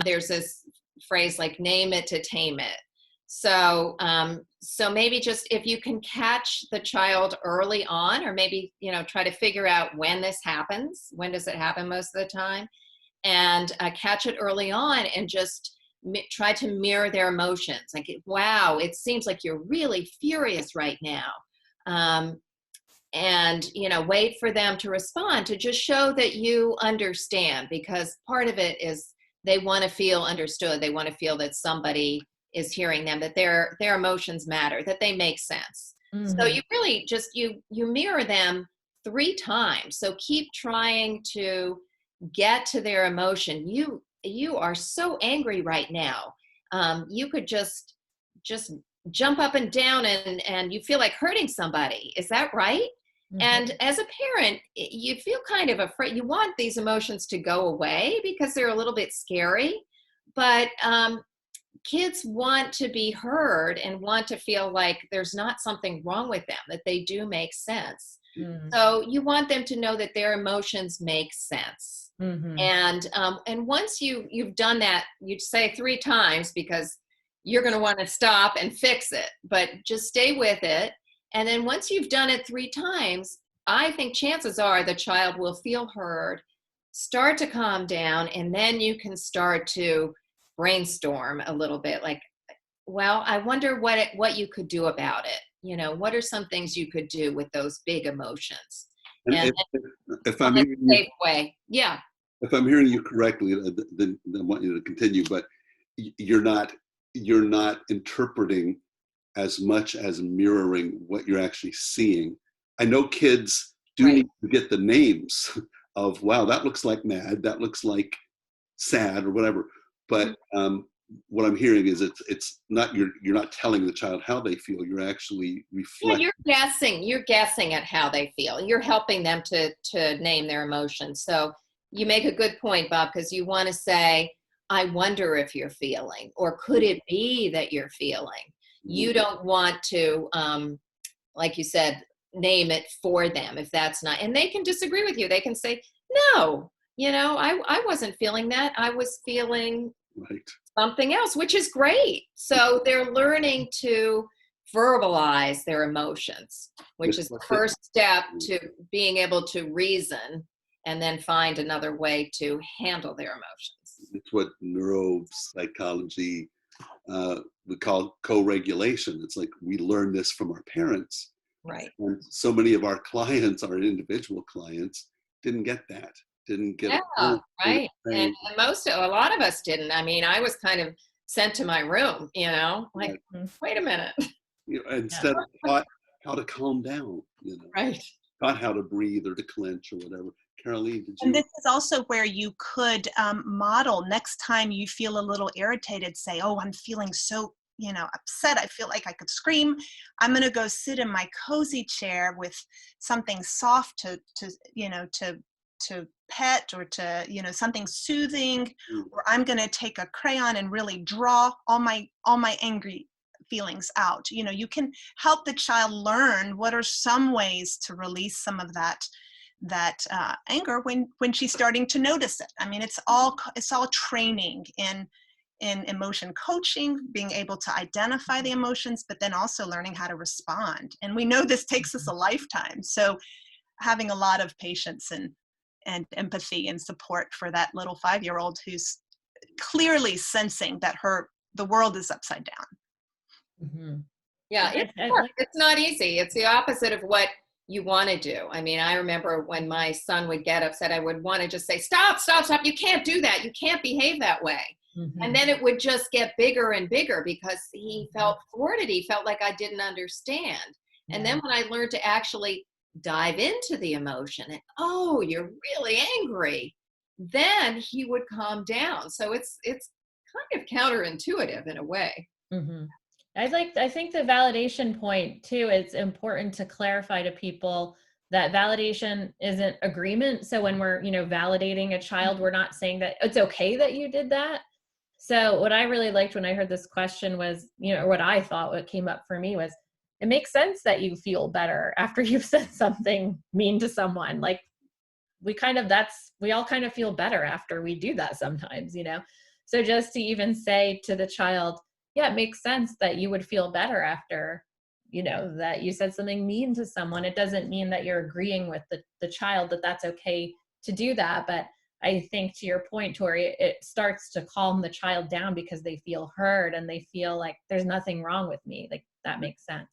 there's this phrase like "name it to tame it." So maybe just if you can catch the child early on, or maybe try to figure out when this happens. When does it happen most of the time? And catch it early on, and just try to mirror their emotions. Like, wow, it seems like you're really furious right now. And wait for them to respond, to just show that you understand, because part of it is they want to feel understood. They want to feel that somebody is hearing them, that their emotions matter, that they make sense. So you really just you mirror them 3 times. So keep trying to get to their emotion. You are so angry right now. You could just jump up and down, and you feel like hurting somebody. Is that right? And as a parent, you feel kind of afraid. You want these emotions to go away because they're a little bit scary, but kids want to be heard and want to feel like there's not something wrong with them, that they do make sense. So you want them to know that their emotions make sense. And once you've done that, you'd say 3 times, because you're going to want to stop and fix it, but just stay with it. And then once you've done it 3 times, I think chances are the child will feel heard, start to calm down, and then you can start to brainstorm a little bit, like, well, I wonder what you could do about it. What are some things you could do with those big emotions? And if I'm in hearing a safe way. Yeah. if I'm hearing you correctly, then I want you to continue. But you're not interpreting as much as mirroring what you're actually seeing. I know kids do Right. need to get the names of, wow, that looks like mad, that looks like sad, or whatever. But what I'm hearing is it's not, you're not telling the child how they feel. You're actually reflecting. Yeah, you're guessing at how they feel. You're helping them to name their emotions. So you make a good point, Bob, because you want to say, I wonder if you're feeling, or could it be that you're feeling? You don't want to, like you said, name it for them if that's not, and they can disagree with you. They can say, no, I wasn't feeling that. I was feeling something else, which is great. So they're learning to verbalize their emotions, which is the first step to being able to reason and then find another way to handle their emotions. It's what neuropsychology we call co-regulation. It's like we learn this from our parents. Right. And so many of our clients, our individual clients, didn't get that. Didn't get it. Right. And a lot of us didn't. I mean, I was kind of sent to my room, like, wait a minute. Instead of taught how to calm down, Right. Taught how to breathe or to clench or whatever. Caroline, did you? And this is also where you could model next time you feel a little irritated, say, oh, I'm feeling so, upset. I feel like I could scream. I'm going to go sit in my cozy chair with something soft to pet, or to, something soothing, or I'm going to take a crayon and really draw all my angry feelings out. You can help the child learn what are some ways to release some of that anger when she's starting to notice it. I mean, it's all training in emotion coaching, being able to identify the emotions, but then also learning how to respond. And we know this takes us a lifetime. So having a lot of patience and empathy and support for that little 5-year-old who's clearly sensing that the world is upside down. Yeah, it's not easy. It's the opposite of what you want to do. I mean, I remember when my son would get upset, I would want to just say, stop, you can't do that, you can't behave that way. And then it would just get bigger and bigger, because he felt thwarted. He felt like I didn't understand. And then when I learned to actually dive into the emotion and, oh, you're really angry, then he would calm down. So it's kind of counterintuitive in a way. I think the validation point too, it's important to clarify to people that validation isn't agreement. So when we're, validating a child, we're not saying that it's okay that you did that. So what I really liked when I heard this question was, or what I thought what came up for me was, it makes sense that you feel better after you've said something mean to someone. Like we all kind of feel better after we do that sometimes. So just to even say to the child, yeah, it makes sense that you would feel better after, that you said something mean to someone. It doesn't mean that you're agreeing with the child that that's okay to do that. But I think to your point, Tori, it starts to calm the child down because they feel heard and they feel like there's nothing wrong with me. Like that makes sense.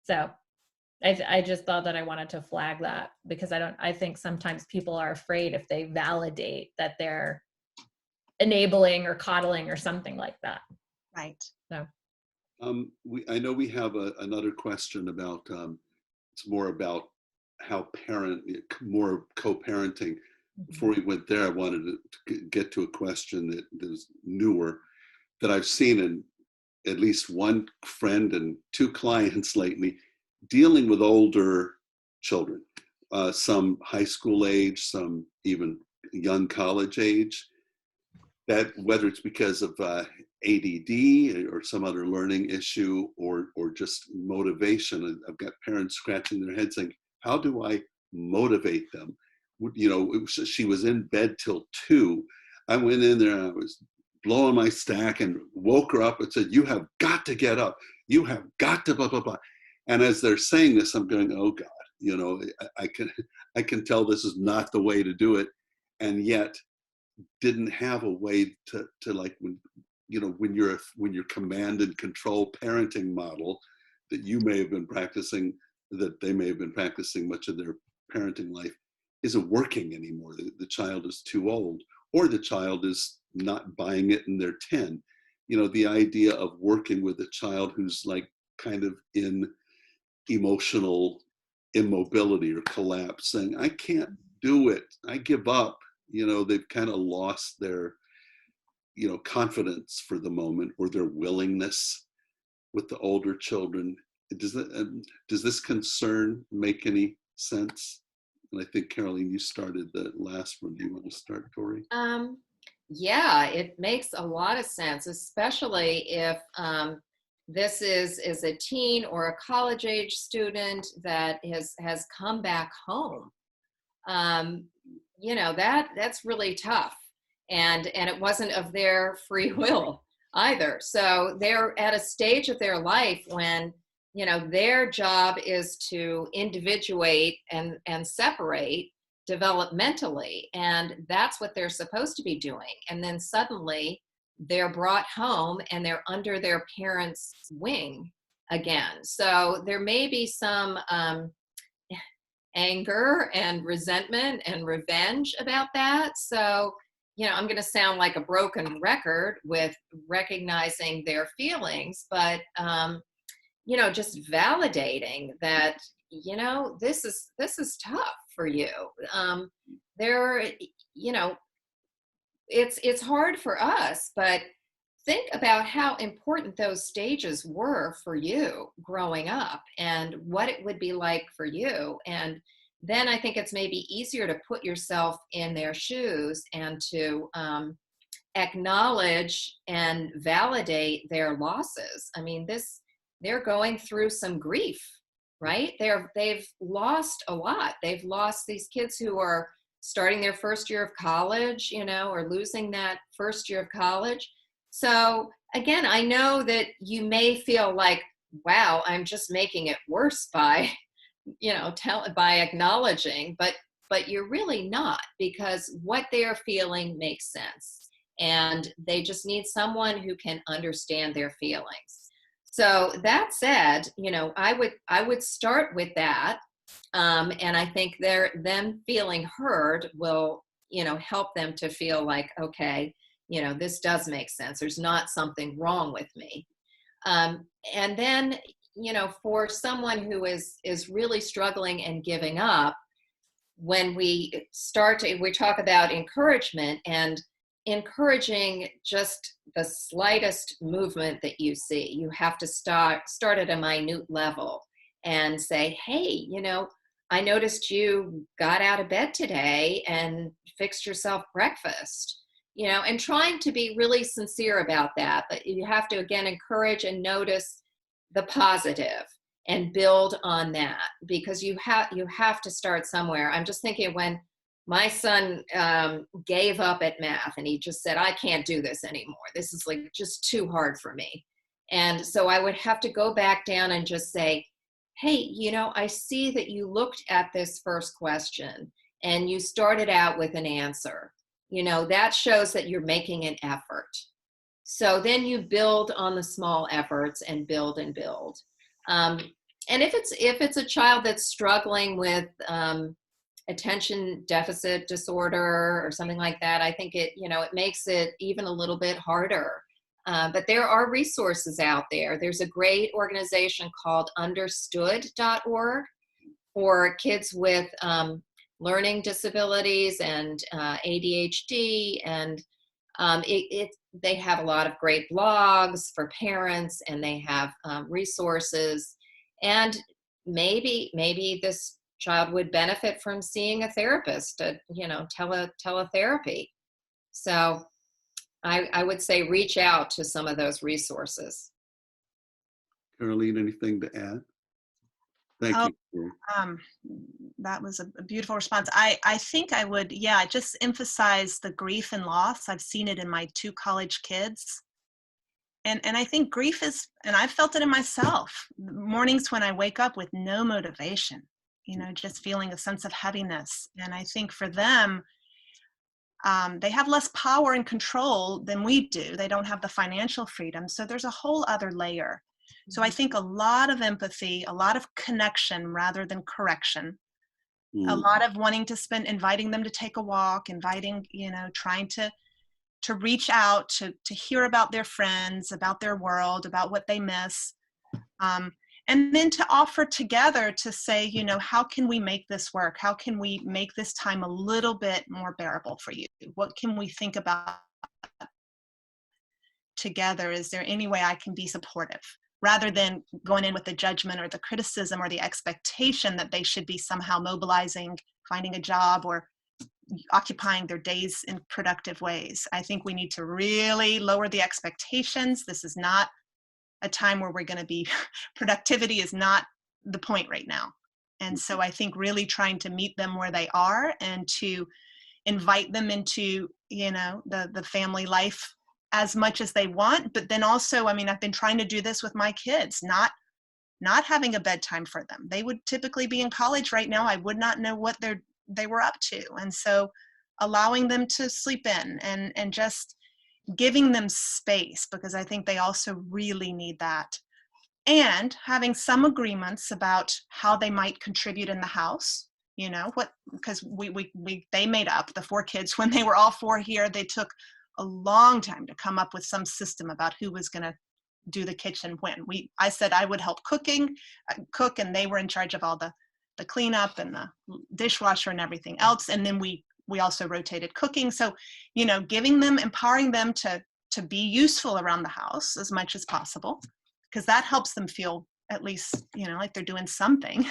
So I just thought that I wanted to flag that because I think sometimes people are afraid if they validate that they're enabling or coddling or something like that. Right. So. I know we have another question about, it's more about how more co-parenting. Before we went there, I wanted to get to a question that is newer that I've seen in at least one friend and two clients lately dealing with older children, some high school age, some even young college age, that whether it's because of ADD or some other learning issue or just motivation. I've got parents scratching their heads saying, how do I motivate them? She was in bed till 2. I went in there and I was blowing my stack and woke her up and said, you have got to get up. You have got to blah, blah, blah. And as they're saying this, I'm going, oh God, I can tell this is not the way to do it. And yet didn't have a way to like when you're command and control parenting model that you may have been practicing, that they may have been practicing much of their parenting life, isn't working anymore. The child is too old, or the child is not buying it and they're 10. The idea of working with a child who's like kind of in emotional immobility or collapse, saying, I can't do it, I give up. They've kind of lost their, confidence for the moment, or their willingness with the older children. Does this concern make any sense? And I think, Caroline, you started the last one. Do you want to start, Tori? Yeah, it makes a lot of sense, especially if this is a teen or a college age student that has come back home. That's really tough. And it wasn't of their free will either. So they're at a stage of their life when, their job is to individuate and separate developmentally. And that's what they're supposed to be doing. And then suddenly they're brought home and they're under their parents' wing again. So there may be some anger and resentment and revenge about that. So, I'm going to sound like a broken record with recognizing their feelings, but, just validating that, this is tough for you. It's hard for us, but think about how important those stages were for you growing up and what it would be like for you. And then I think it's maybe easier to put yourself in their shoes and to acknowledge and validate their losses. I mean, they're going through some grief, right? They've lost a lot. They've lost these kids who are starting their first year of college, or losing that first year of college. So again, I know that you may feel like, wow, I'm just making it worse by, by acknowledging, but you're really not, because what they're feeling makes sense. And they just need someone who can understand their feelings. So that said, I would start with that. And I think them feeling heard will, help them to feel like, okay, this does make sense. There's not something wrong with me. And then, for someone who is really struggling and giving up, when we talk about encouragement, and encouraging just the slightest movement that you see. You have to start at a minute level and say, hey, you know, I noticed you got out of bed today and fixed yourself breakfast, you know, and trying to be really sincere about that. But you have to, again, encourage and notice the positive and build on that, because you have to start somewhere. I'm just thinking when my son gave up at math and he just said, I can't do this anymore. This is like just too hard for me. And so I would have to go back down and just say, hey, you know, I see that you looked at this first question and you started out with an answer. You know, that shows that you're making an effort. So then you build on the small efforts and build and build. And if it's a child that's struggling with attention deficit disorder or something like that, I think it makes it even a little bit harder. But there are resources out there. There's a great organization called understood.org for kids with learning disabilities and ADHD. And they have a lot of great blogs for parents, and they have resources. And maybe this child would benefit from seeing a therapist, teletherapy. So I would say reach out to some of those resources. Caroline, anything to add? Thank you. That was a beautiful response. I think I would, just emphasize the grief and loss. I've seen it in my 2 college kids. And I think grief is, and I've felt it in myself, mornings when I wake up with no motivation, just feeling a sense of heaviness. And I think for them, they have less power and control than we do. They don't have the financial freedom. So there's a whole other layer. So I think a lot of empathy, a lot of connection rather than correction, a lot of inviting them to take a walk, trying to reach out, to hear about their friends, about their world, about what they miss. And then to offer together to say, how can we make this work? How can we make this time a little bit more bearable for you? What can we think about together? Is there any way I can be supportive? Rather than going in with the judgment or the criticism or the expectation that they should be somehow mobilizing, finding a job, or occupying their days in productive ways. I think we need to really lower the expectations. This is not a time where we're going to be, productivity is not the point right now. And so I think really trying to meet them where they are and to invite them into, the family life as much as they want. But then also, I've been trying to do this with my kids, not having a bedtime for them. They would typically be in college right now. I would not know what they were up to. And so allowing them to sleep in and just giving them space, because I think they also really need that. And having some agreements about how they might contribute in the house, because they made up, the 4 kids, when they were all 4 here, they took a long time to come up with some system about who was going to do the kitchen when. I said I would help cook, and they were in charge of all the cleanup and the dishwasher and everything else. And then we also rotated cooking. So, empowering them to be useful around the house as much as possible, because that helps them feel at least, like they're doing something.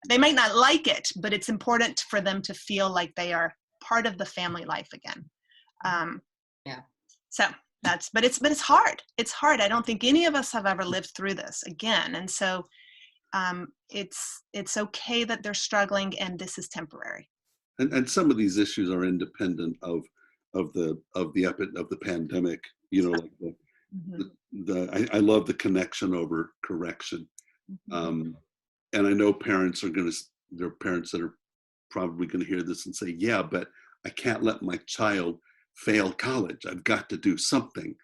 They might not like it, but it's important for them to feel like they are part of the family life again. So but it's hard. It's hard. I don't think any of us have ever lived through this again. And so it's okay that they're struggling, and this is temporary. And some of these issues are independent of the pandemic. Like I love the connection over correction. And I know there are parents that are probably going to hear this and say, yeah, but I can't let my child fail college. I've got to do something.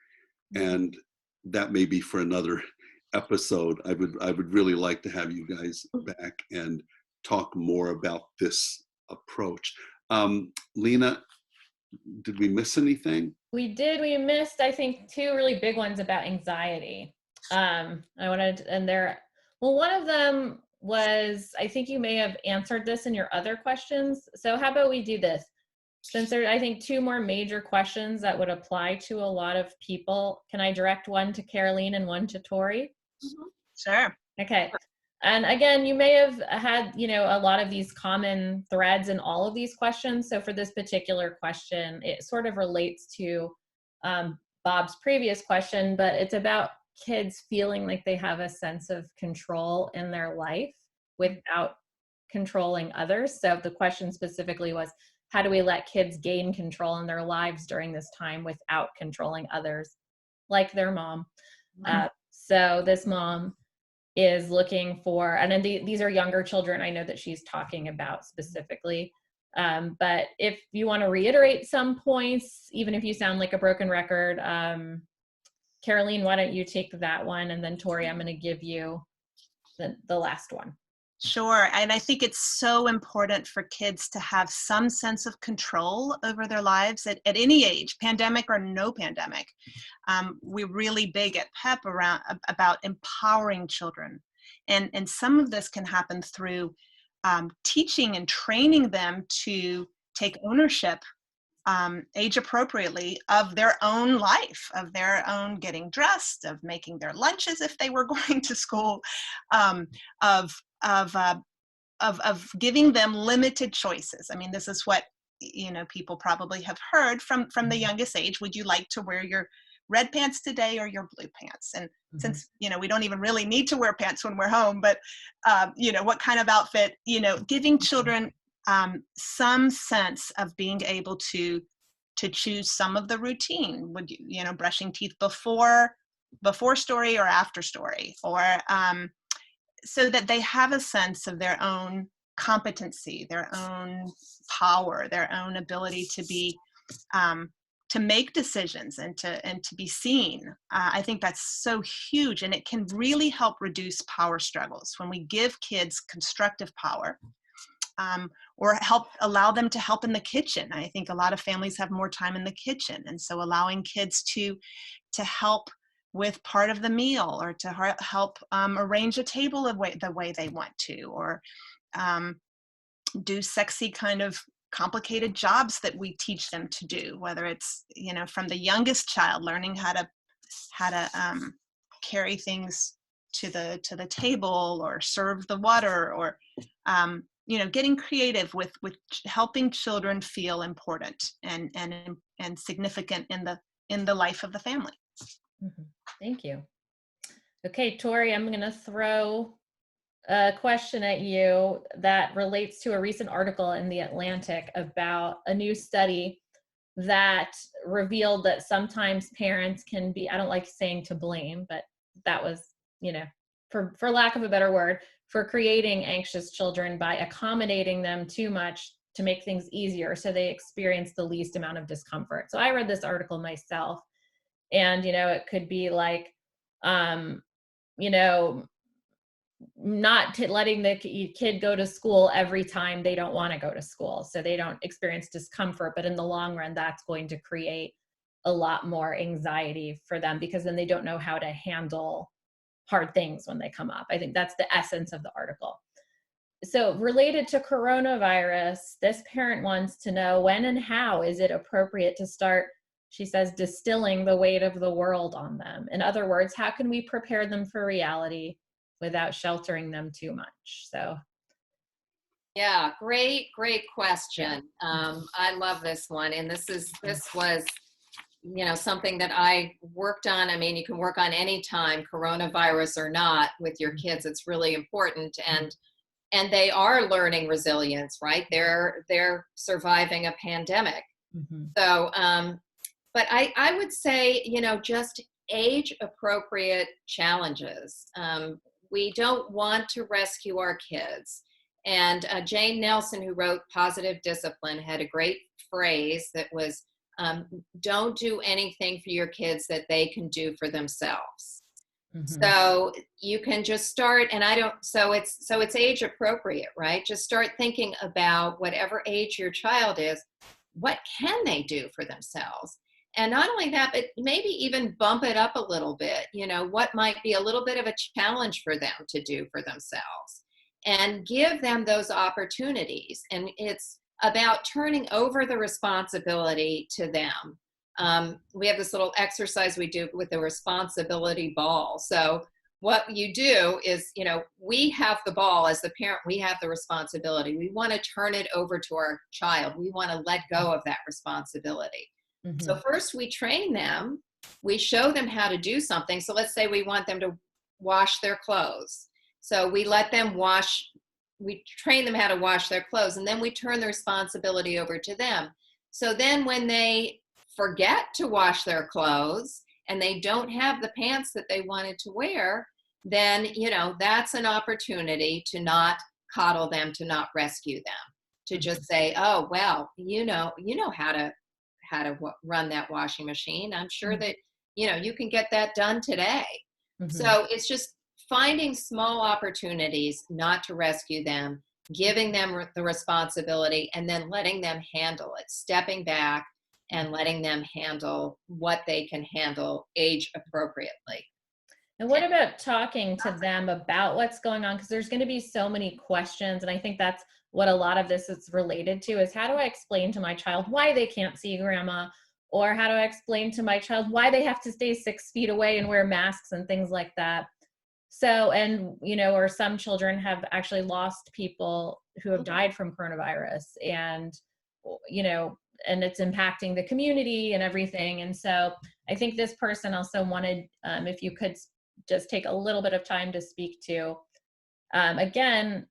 And that may be for another episode. I would really like to have you guys back and talk more about this approach. Lena, did we miss anything? We did. We missed, I think, 2 really big ones about anxiety. One of them was, I think you may have answered this in your other questions. So how about we do this? Since there are, I think, two more major questions that would apply to a lot of people, can I direct one to Caroline and one to Tori? Sure. Okay. And again, you may have had, a lot of these common threads in all of these questions. So for this particular question, it sort of relates to Bob's previous question, but it's about kids feeling like they have a sense of control in their life without controlling others. So the question specifically was, how do we let kids gain control in their lives during this time without controlling others, like their mom? So this mom is looking for, and then these are younger children, I know that she's talking about specifically. But if you want to reiterate some points, even if you sound like a broken record, Caroline, why don't you take that one? And then Tori, I'm going to give you the last one. Sure. And I think it's so important for kids to have some sense of control over their lives at any age, pandemic or no pandemic. We're really big at PEP about empowering children. And some of this can happen through teaching and training them to take ownership age appropriately of their own life, of their own getting dressed, of making their lunches if they were going to school, of giving them limited choices. I mean, this is what people probably have heard from the youngest age. Would you like to wear your red pants today or your blue pants? And since we don't even really need to wear pants when we're home, but what kind of outfit? Giving children some sense of being able to choose some of the routine. Would you brushing teeth before story or after story, or so that they have a sense of their own competency, their own power, their own ability to be to make decisions and to be seen. I think that's so huge, and it can really help reduce power struggles when we give kids constructive power. Or allow them to help in the kitchen. I think a lot of families have more time in the kitchen, and so allowing kids to help with part of the meal, or to help arrange a table the way they want to, or do sexy kind of complicated jobs that we teach them to do, whether it's from the youngest child learning how to carry things to the table, or serve the water, or getting creative with helping children feel important and significant in the life of the family. Thank you. Okay, Tori, I'm going to throw a question at you that relates to a recent article in The Atlantic about a new study that revealed that sometimes parents can be, I don't like saying to blame, but that was, for lack of a better word, for creating anxious children by accommodating them too much to make things easier so they experience the least amount of discomfort. So I read this article myself, and it could be like not letting the kid go to school every time they don't want to go to school, so they don't experience discomfort, but in the long run that's going to create a lot more anxiety for them, because then they don't know how to handle hard things when they come up. I think that's the essence of the article. So related to coronavirus, this parent wants to know, when and how is it appropriate to start, she says, distilling the weight of the world on them? In other words, how can we prepare them for reality without sheltering them too much? So yeah, great question. I love this one, and this was something that I worked on. I mean, you can work on any time, coronavirus or not, with your kids. It's really important, and they are learning resilience, right? They're surviving a pandemic. So but I would say, just age appropriate challenges. We don't want to rescue our kids. And Jane Nelson, who wrote Positive Discipline, had a great phrase that was, don't do anything for your kids that they can do for themselves. So you can just start, and so it's age appropriate, right? Just start thinking about whatever age your child is, what can they do for themselves? And not only that, but maybe even bump it up a little bit. What might be a little bit of a challenge for them to do for themselves, and give them those opportunities. And it's about turning over the responsibility to them. We have this little exercise we do with the responsibility ball. So what you do is, we have the ball as the parent, we have the responsibility. We want to turn it over to our child. We want to let go of that responsibility. Mm-hmm. So first we train them, we show them how to do something. So let's say we want them to wash their clothes. So we let them we train them how to wash their clothes, and then we turn the responsibility over to them. So then when they forget to wash their clothes and they don't have the pants that they wanted to wear, then, that's an opportunity to not coddle them, to not rescue them, to just say, oh, well, you know how to run that washing machine. I'm sure that, you can get that done today. Mm-hmm. So it's just finding small opportunities not to rescue them, giving them the responsibility, and then letting them handle it, stepping back and letting them handle what they can handle age appropriately. And what about talking to them about what's going on? Because there's going to be so many questions. And I think that's what a lot of this is related to, is how do I explain to my child why they can't see grandma? Or how do I explain to my child why they have to stay 6 feet away and wear masks and things like that? So, and, or some children have actually lost people who have died from coronavirus, and, and it's impacting the community and everything. And so I think this person also wanted, if you could just take a little bit of time to speak to, again,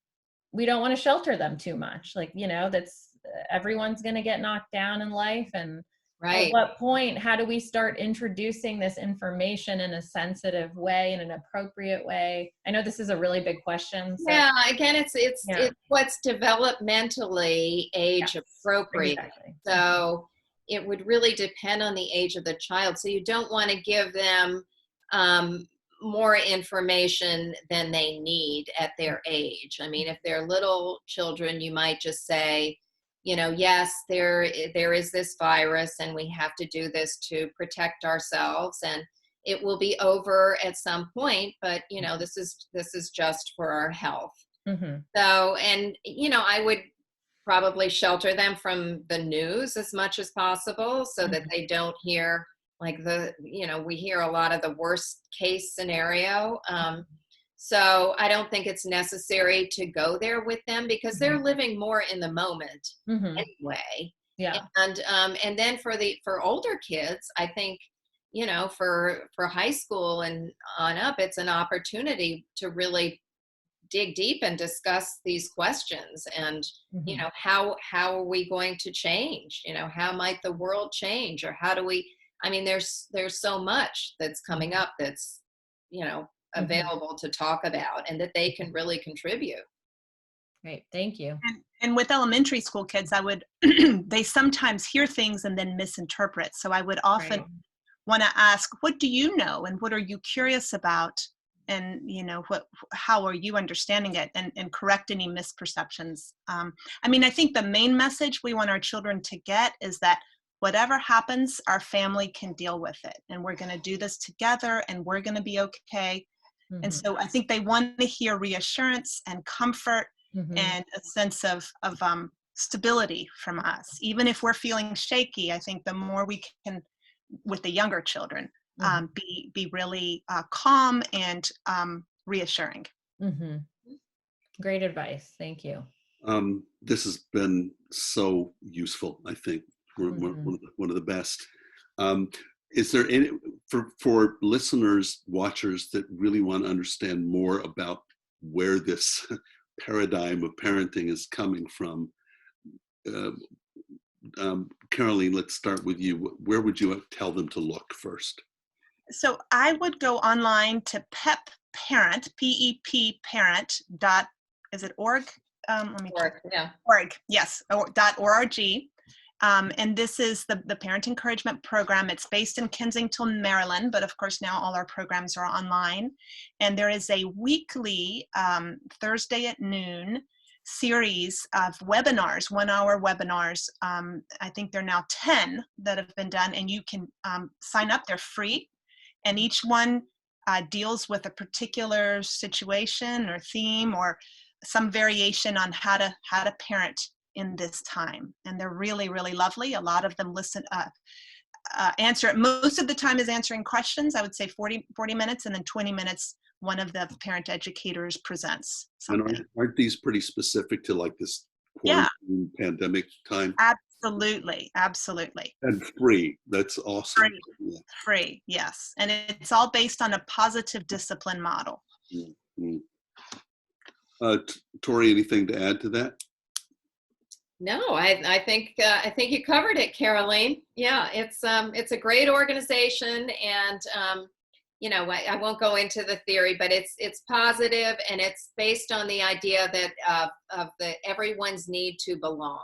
we don't want to shelter them too much. Like, that's everyone's going to get knocked down in life. And right. At what point, how do we start introducing this information in a sensitive way, in an appropriate way? I know this is a really big question. So. Yeah, again, it's what's developmentally age appropriate. Exactly. So it would really depend on the age of the child. So you don't want to give them more information than they need at their age. I mean, if they're little children, you might just say, yes, there is this virus and we have to do this to protect ourselves, and it will be over at some point, but this is just for our health. Mm-hmm. So, and I would probably shelter them from the news as much as possible so that they don't hear like we hear a lot of the worst case scenario. So I don't think it's necessary to go there with them because they're living more in the moment anyway. Yeah. And then for older kids, I think, for high school and on up, it's an opportunity to really dig deep and discuss these questions. And, how are we going to change? How might the world change? Or how do we, there's so much that's coming up that's, available to talk about and that they can really contribute. Great. Thank you. And with elementary school kids, I would, they sometimes hear things and then misinterpret. So I would often want to ask, what do you know? And what are you curious about? And, how are you understanding it, and correct any misperceptions? I think the main message we want our children to get is that whatever happens, our family can deal with it. And we're going to do this together and we're going to be okay. Mm-hmm. And so I think they want to hear reassurance and comfort and a sense of stability from us. Even if we're feeling shaky, I think the more we can, with the younger children, be really calm and reassuring. Mm-hmm. Great advice. Thank you. This has been so useful. I think we're one of the best. Is there any, for listeners, watchers that really want to understand more about where this paradigm of parenting is coming from? Caroline, let's start with you. Where would you tell them to look first? So I would go online to PEP Parent, P-E-P Parent dot, is it org? Let me check. Org, yes, .org. And this is the Parent Encouragement Program. It's based in Kensington, Maryland, but of course now all our programs are online. And there is a weekly Thursday at noon series of webinars, 1-hour webinars. I think there are now 10 that have been done, and you can sign up. They're free, and each one deals with a particular situation or theme or some variation on how to parent in this time. And they're really, really lovely. A lot of them listen, answer it. Most of the time is answering questions. I would say 40 minutes, and then 20 minutes, one of the parent educators presents And something. aren't these pretty specific to like this Yeah. quarantine pandemic time? Absolutely. Absolutely. And free. That's awesome. Free. Yeah. Free. Yes. And it's all based on a positive discipline model. Mm-hmm. Tori, anything to add to that? No, I think you covered it, Caroline. Yeah, it's a great organization, and you know, I won't go into the theory, but it's positive, and it's based on the idea that of the everyone's need to belong,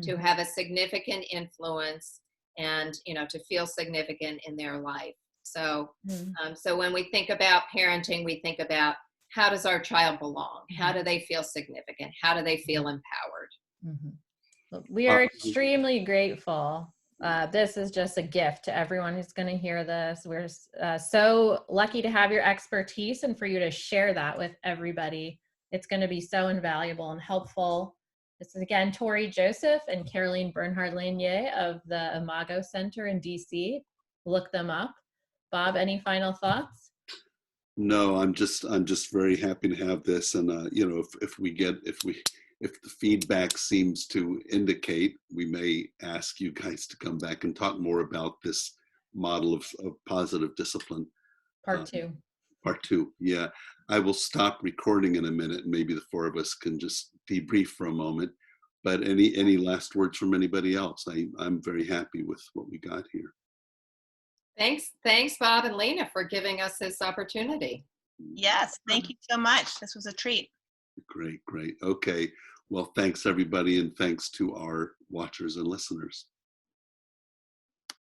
to have a significant influence, and you know, to feel significant in their life. So so when we think about parenting, we think about, how does our child belong? How do they feel significant? How do they feel empowered? Well, we are extremely grateful. This is just a gift to everyone who's going to hear this. We're so lucky to have your expertise and for you to share that with everybody. It's going to be so invaluable and helpful. This is again Tori Joseph and Caroline Bernhard-Lanier of the Imago Center in DC. Look them up. Bob, any final thoughts? No, I'm just very happy to have this, and you know, if the feedback seems to indicate, we may ask you guys to come back and talk more about this model of positive discipline. Part two. Part two, yeah. I will stop recording in a minute, and maybe the four of us can just debrief for a moment. But any last words from anybody else? I'm very happy with what we got here. Thanks, Bob and Lena, for giving us this opportunity. Yes, thank you so much. This was a treat. Great. Okay. Well, thanks everybody, and thanks to our watchers and listeners.